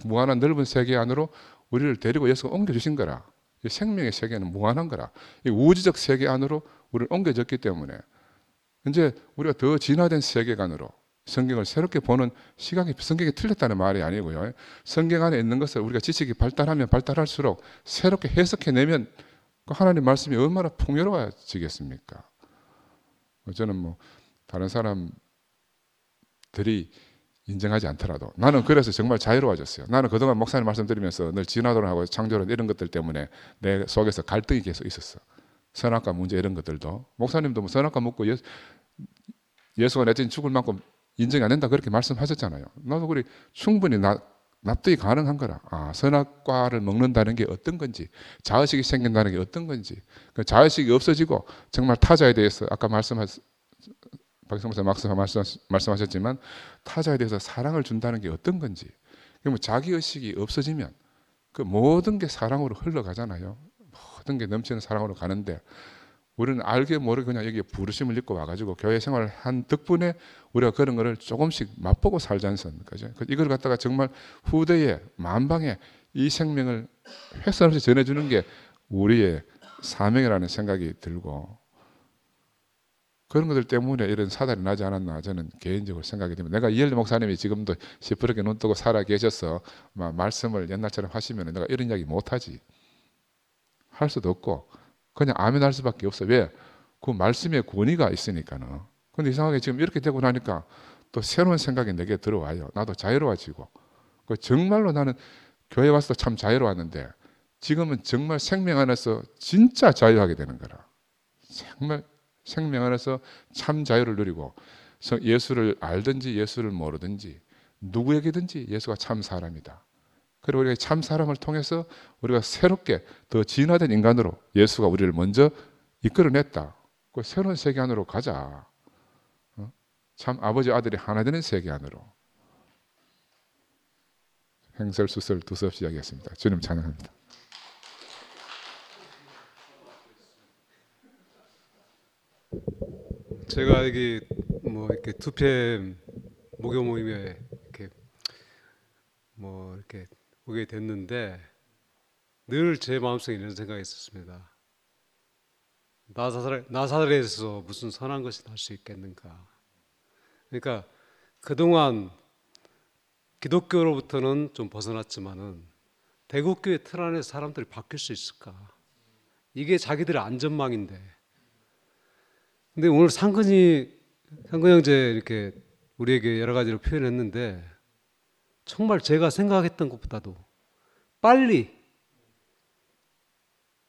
무한한 넓은 세계 안으로 우리를 데리고 예수가 옮겨주신 거라. 이 생명의 세계는 무한한 거라. 이 우주적 세계 안으로 우리를 옮겨줬기 때문에 이제 우리가 더 진화된 세계관으로 성경을 새롭게 보는 시각이 성경이 틀렸다는 말이 아니고요. 성경 안에 있는 것을 우리가 지식이 발달하면 발달할수록 새롭게 해석해내면 그 하나님 말씀이 얼마나 풍요로워지겠습니까? 저는 뭐 다른 사람들이 인정하지 않더라도 나는 그래서 정말 자유로워졌어요. 나는 그동안 목사님 말씀 드리면서 늘 진화론하고 창조론 이런 것들 때문에 내 속에서 갈등이 계속 있었어. 선악과 문제 이런 것들도 목사님도 뭐 선악과 묻고 예수가 내 죄인 죽을 만큼 인정이 안 된다 그렇게 말씀하셨잖아요. 나도 그리 충분히 납득이 가능한 거라. 선악과를 먹는다는 게 어떤 건지, 자의식이 생긴다는 게 어떤 건지, 그 자의식이 없어지고 정말 타자에 대해서 아까 박성모 말씀하셨지만 타자에 대해서 사랑을 준다는 게 어떤 건지, 그러면 자기 의식이 없어지면 그 모든 게 사랑으로 흘러가잖아요. 모든 게 넘치는 사랑으로 가는데 우리는 알게 모르게 그냥 여기에 부르심을 입고 와가지고 교회 생활을 한 덕분에 우리가 그런 거를 조금씩 맛보고 살지 않습니까? 그죠? 이걸 갖다가 정말 후대에 만방에 이 생명을 획선 없이 전해주는 게 우리의 사명이라는 생각이 들고 그런 것들 때문에 이런 사달이 나지 않았나 저는 개인적으로 생각이 됩니다. 내가 이엘리 목사님이 지금도 시퍼렇게 눈 뜨고 살아 계셔서 말씀을 옛날처럼 하시면 내가 이런 이야기 못하지. 할 수도 없고 그냥 아멘 할 수밖에 없어. 왜? 그 말씀의 권위가 있으니까는. 근데 이상하게 지금 이렇게 되고 나니까 또 새로운 생각이 내게 들어와요. 나도 자유로워지고. 정말로 나는 교회 와서 참 자유로웠는데 지금은 정말 생명 안에서 진짜 자유하게 되는 거라. 정말 생명 안에서 참 자유를 누리고 예수를 알든지 예수를 모르든지 누구에게든지 예수가 참 사람이다. 그리고 우리가 참 사람을 통해서 우리가 새롭게 더 진화된 인간으로 예수가 우리를 먼저 이끌어냈다. 그 새로운 세계 안으로 가자. 참 아버지 아들이 하나 되는 세계 안으로. 행설수설 두서없이 이야기했습니다. 주님 찬양합니다. 제가 여기 뭐 이렇게 2PM 목요 모임에 이렇게 오게 됐는데 늘 제 마음속에 이런 생각이 있었습니다. 나사렛에서 무슨 선한 것이 날 수 있겠는가. 그러니까 그동안 기독교로부터는 좀 벗어났지만은 대국교회 틀 안에서 사람들이 바뀔 수 있을까? 이게 자기들의 안전망인데. 근데 오늘 상근 형제 이렇게 우리에게 여러 가지로 표현했는데 정말 제가 생각했던 것보다도 빨리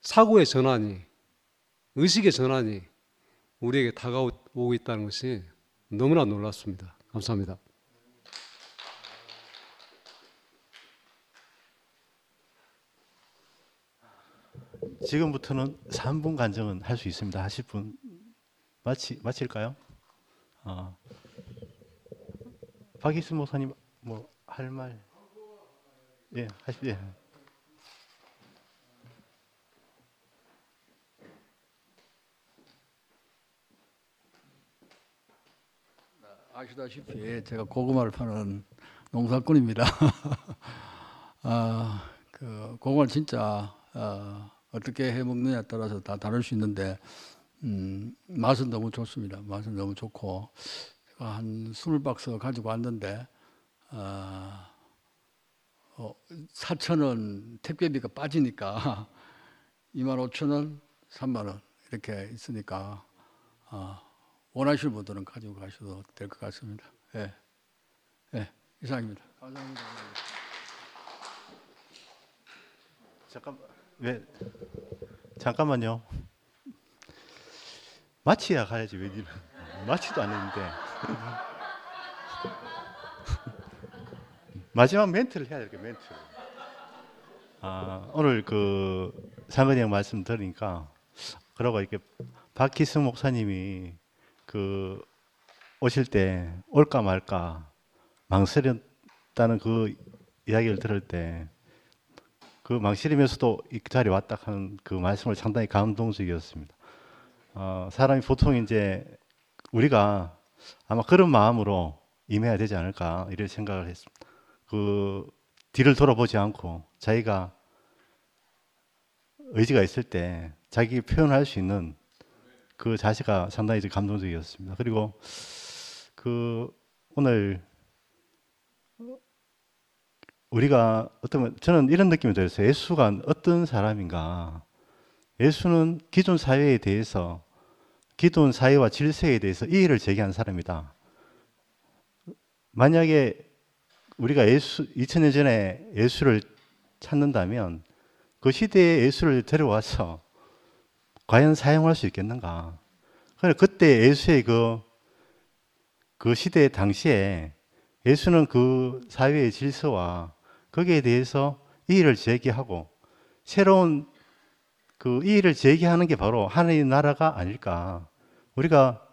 사고의 전환이, 의식의 전환이 우리에게 다가오고 있다는 것이 너무나 놀랐습니다. 감사합니다. 지금부터는 3분 간증은 할 수 있습니다. 하실 분 마칠까요? 박희순 목사님 뭐 할 말? 예, 하십시오. 예. 아시다시피 제가 고구마를 파는 농사꾼입니다. 그 고구마를 진짜 어떻게 해 먹느냐에 따라서 다 다를 수 있는데 맛은 너무 좋습니다. 맛은 너무 좋고 제가 한 20박스 가지고 왔는데 4,000원 택배비가 빠지니까 25,000원, 3만원 이렇게 있으니까 원하시는 분들은 가지고 가셔도 될 것 같습니다. 예, 예, 이상입니다. 감사합니다. 잠깐만요. 마치야 가야지 왜 이래? 마치도 안 했는데. 마지막 멘트를 해야 될게 멘트. 오늘 그 상근이 형 말씀 들으니까 그러고 이렇게 박희승 목사님이 그 오실 때 올까 말까 망설였다는 그 이야기를 들을 때 그 망설이면서도 이 자리에 왔다 하는 그 말씀을 상당히 감동적이었습니다. 사람이 보통 이제 우리가 아마 그런 마음으로 임해야 되지 않을까 이런 생각을 했습니다. 그 뒤를 돌아보지 않고 자기가 의지가 있을 때 자기 표현할 수 있는 그 자세가 상당히 감동적이었습니다. 그리고 그 오늘 우리가 어떤 저는 이런 느낌이 들었어요. 예수가 어떤 사람인가? 예수는 기존 사회에 대해서 기존 사회와 질서에 대해서 이의를 제기한 사람이다. 만약에 우리가 2000년 전에 예수를 찾는다면 그 시대에 예수를 데려와서 과연 사용할 수 있겠는가? 그때 예수의 그 시대 당시에 예수는 그 사회의 질서와 거기에 대해서 이의를 제기하고 새로운 그 이의를 제기하는 게 바로 하나님 나라가 아닐까. 우리가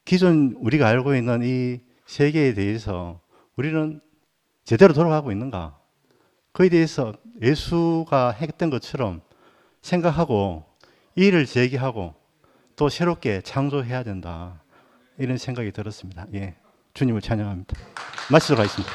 기존 우리가 알고 있는 이 세계에 대해서 우리는 제대로 돌아가고 있는가? 그에 대해서 예수가 했던 것처럼 생각하고 이의를 제기하고 또 새롭게 창조해야 된다. 이런 생각이 들었습니다. 예, 주님을 찬양합니다. 마치도록 하겠습니다.